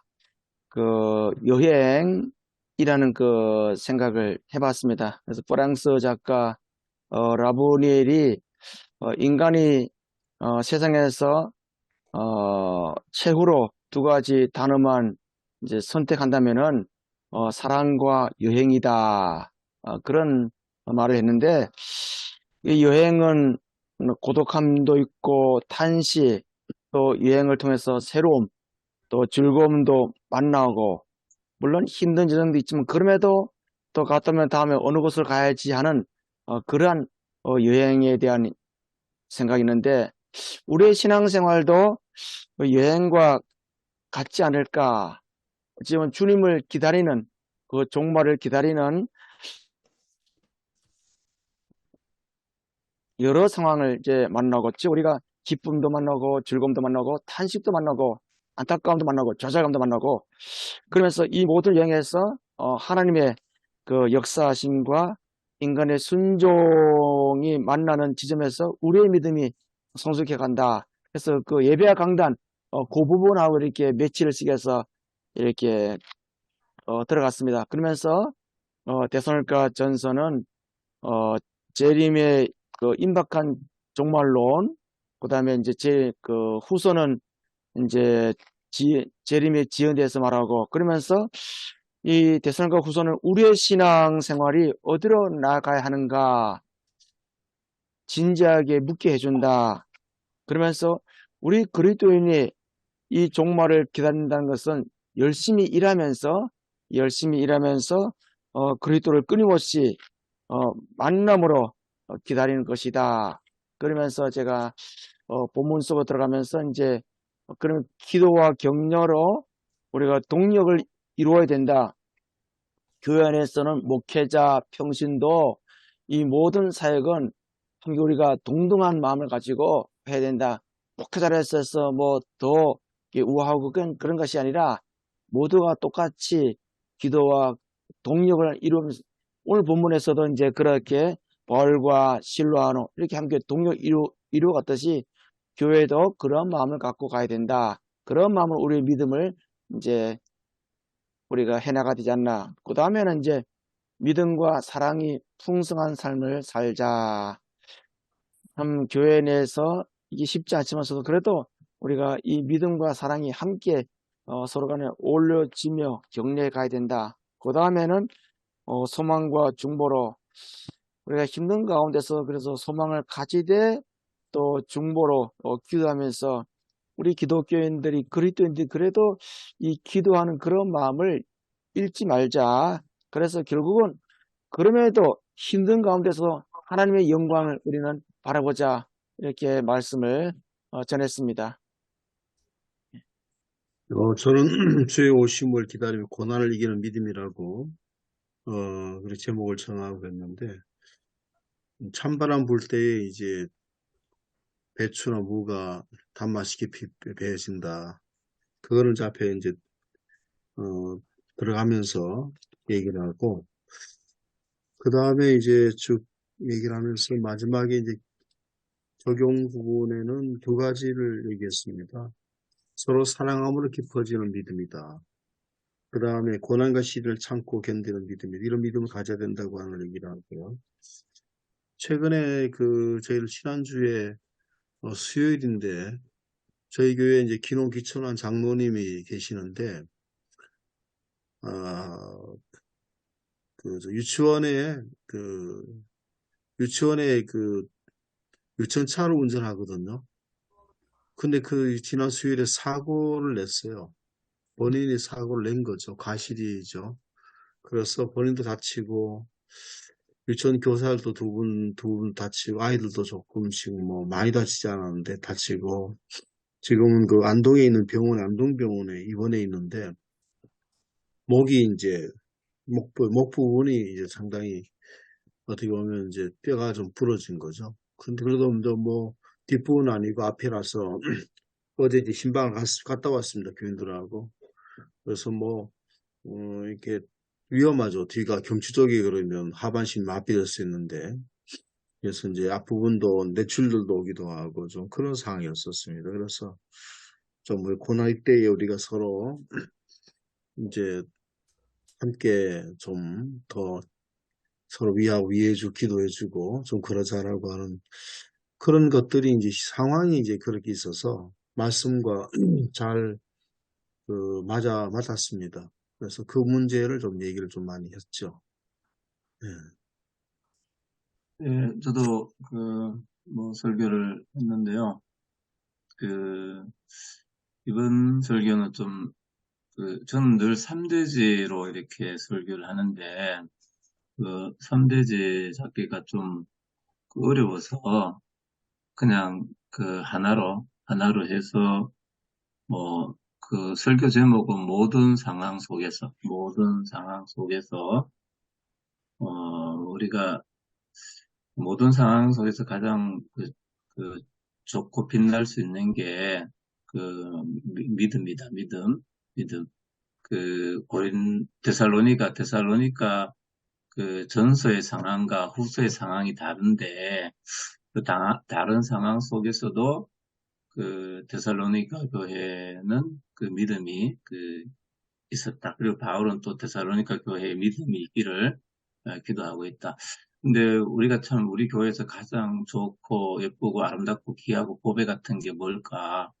그 여행이라는 그 생각을 해봤습니다. 그래서 프랑스 작가 라부니엘이 인간이 세상에서 최후로 두 가지 단어만 이제 선택한다면은 사랑과 여행이다. 그런 말을 했는데 이 여행은 고독함도 있고 탄식, 또 여행을 통해서 새로움, 또 즐거움도 만나고 물론 힘든 지점도 있지만 그럼에도 또 갔다 오면 다음에 어느 곳을 가야지 하는 그러한 여행에 대한 생각이 있는데 우리의 신앙생활도 여행과 같지 않을까. 지금 주님을 기다리는 그 종말을 기다리는 여러 상황을 이제 만나고, 우리가 기쁨도 만나고 즐거움도 만나고 탄식도 만나고 안타까움도 만나고 좌절감도 만나고, 그러면서 이 모든 여행에서 하나님의 그 역사하심과 인간의 순종이 만나는 지점에서 우리의 믿음이 성숙해 간다. 그래서 그 예배와 강단 그 부분하고 이렇게 매치를 시켜서 이렇게 들어갔습니다. 그러면서 데살로니가 전서는 재림의 그 임박한 종말론, 그다음에 이제 그 후서는 이제 재림의 지연에 대해서 말하고, 그러면서 이 데살로니가 후서는 우리의 신앙 생활이 어디로 나아가야 하는가 진지하게 묻게 해준다. 그러면서 우리 그리스도인이 이 종말을 기다린다는 것은 열심히 일하면서 그리스도를 끊임없이 만남으로 기다리는 것이다. 그러면서 제가 본문 속으로 들어가면서 이제 그런 기도와 격려로 우리가 동력을 이루어야 된다. 교회 안에서는 목회자, 평신도 이 모든 사역은 함께 우리가 동등한 마음을 가지고 해야 된다. 목회자를 했어서 뭐 더 우아하고 그런 것이 아니라 모두가 똑같이 기도와 동력을 이루면서 오늘 본문에서도 이제 그렇게 바울과 실로아노 이렇게 함께 동력 이루어갔듯이 교회도 그런 마음을 갖고 가야 된다. 그런 마음으로 우리의 믿음을 이제 우리가 해나가야 되지 않나. 그 다음에는 이제 믿음과 사랑이 풍성한 삶을 살자. 참 교회 내에서 이게 쉽지 않지만서도 그래도 우리가 이 믿음과 사랑이 함께 서로 간에 어울려지며 격려해 가야 된다. 그 다음에는 소망과 중보로 우리가 힘든 가운데서 그래서 소망을 가지되 또 중보로 기도하면서 우리 기독교인들이 그리스도인들이 그래도 이 기도하는 그런 마음을 잃지 말자. 그래서 결국은 그럼에도 힘든 가운데서 하나님의 영광을 우리는 바라보자. 이렇게 말씀을 전했습니다. 저는 주의 오심을 기다리며 고난을 이기는 믿음이라고 그렇게 제목을 정하고 했는데, 찬바람 불 때에 이제 배추나 무가 단맛이 깊이 배어진다. 그거를 이제 앞에 이제 들어가면서 얘기를 하고, 그 다음에 이제 쭉 얘기를 하면서 마지막에 이제 적용 부분에는 두 가지를 얘기했습니다. 서로 사랑함으로 깊어지는 믿음이다. 그 다음에 고난과 시련을 참고 견디는 믿음이다. 이런 믿음을 가져야 된다고 하는 얘기를 하고요. 최근에 저희를 지난주에 수요일인데 저희 교회에 이제 기농 기천한 장로님이 계시는데 유치원에 유치원차로 운전하거든요. 근데 지난 수요일에 사고를 냈어요. 본인이 사고를 낸 거죠. 과실이죠. 그래서 본인도 다치고 유치원 교사들도 두 분 다치고 아이들도 조금씩 뭐 많이 다치지 않았는데 다치고 지금은 안동에 있는 병원에 안동병원에 입원해 있는데 목이 이제 목 부분이 이제 상당히 어떻게 보면 이제 뼈가 좀 부러진 거죠. 근데 그래도 뭐 뒷부분 아니고 앞이라서 어제 이제 신방을 갔다 왔습니다. 교인들하고. 그래서 뭐 이렇게 위험하죠. 뒤가 경추 쪽이 그러면 하반신 마비될 수 있는데 그래서 이제 앞부분도 뇌출들도 오기도 하고 좀 그런 상황이었었습니다. 그래서 좀 고난 때에 우리가 서로 이제 함께 좀 더 서로 위해주고 기도해주고 좀 그러자라고 하는 그런 것들이 이제 상황이 이제 그렇게 있어서 말씀과 잘 맞았습니다. 그래서 그 문제를 좀 얘기를 좀 많이 했죠. 네. 예, 저도 뭐 설교를 했는데요. 이번 설교는 좀 저는 늘 3대지로 이렇게 설교를 하는데 3대지 잡기가 좀 어려워서 그냥 하나로 해서 뭐 설교 제목은 모든 상황 속에서 우리가 모든 상황 속에서 가장 좋고 빛날 수 있는 게 믿음이다. 믿음. 데살로니가 전서의 상황과 후서의 상황이 다른데 다른 상황 속에서도 데살로니가 교회는 믿음이 있었다. 그리고 바울은 또 데살로니가 교회에 믿음이 있기를 기도하고 있다. 근데 우리가 참 우리 교회에서 가장 좋고 예쁘고 아름답고 귀하고 보배 같은 게 뭘까?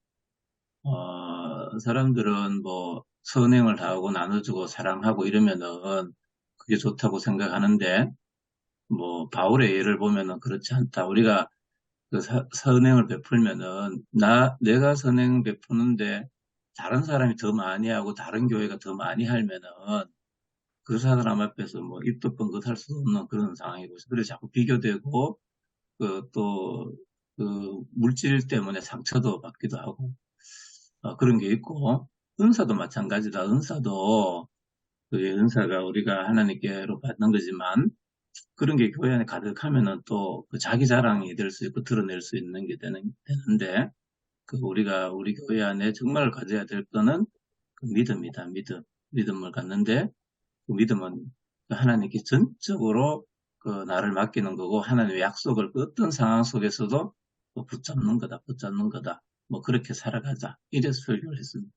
사람들은 뭐 선행을 하고 나눠주고 사랑하고 이러면은 그게 좋다고 생각하는데 뭐 바울의 예를 보면은 그렇지 않다. 우리가 선행을 베풀면은 내가 선행 베푸는데 다른 사람이 더 많이 하고 다른 교회가 더 많이 하면은 그 사람 앞에서 뭐 입도 뻥긋할 수 없는 그런 상황이고, 그래서 자꾸 비교되고 또 물질 때문에 상처도 받기도 하고 그런 게 있고, 은사도 마찬가지다. 은사도 은사가 우리가 하나님께로 받는 거지만 그런 게 교회 안에 가득하면은 또 그 자기 자랑이 될 수 있고 드러낼 수 있는 게 되는데, 우리가 우리 교회 안에 정말 가져야 될 거는 그 믿음이다. 믿음을 갖는데, 그 믿음은 하나님께 전적으로 나를 맡기는 거고, 하나님의 약속을 어떤 상황 속에서도 붙잡는 거다. 뭐 그렇게 살아가자. 이래서 설교를 했습니다.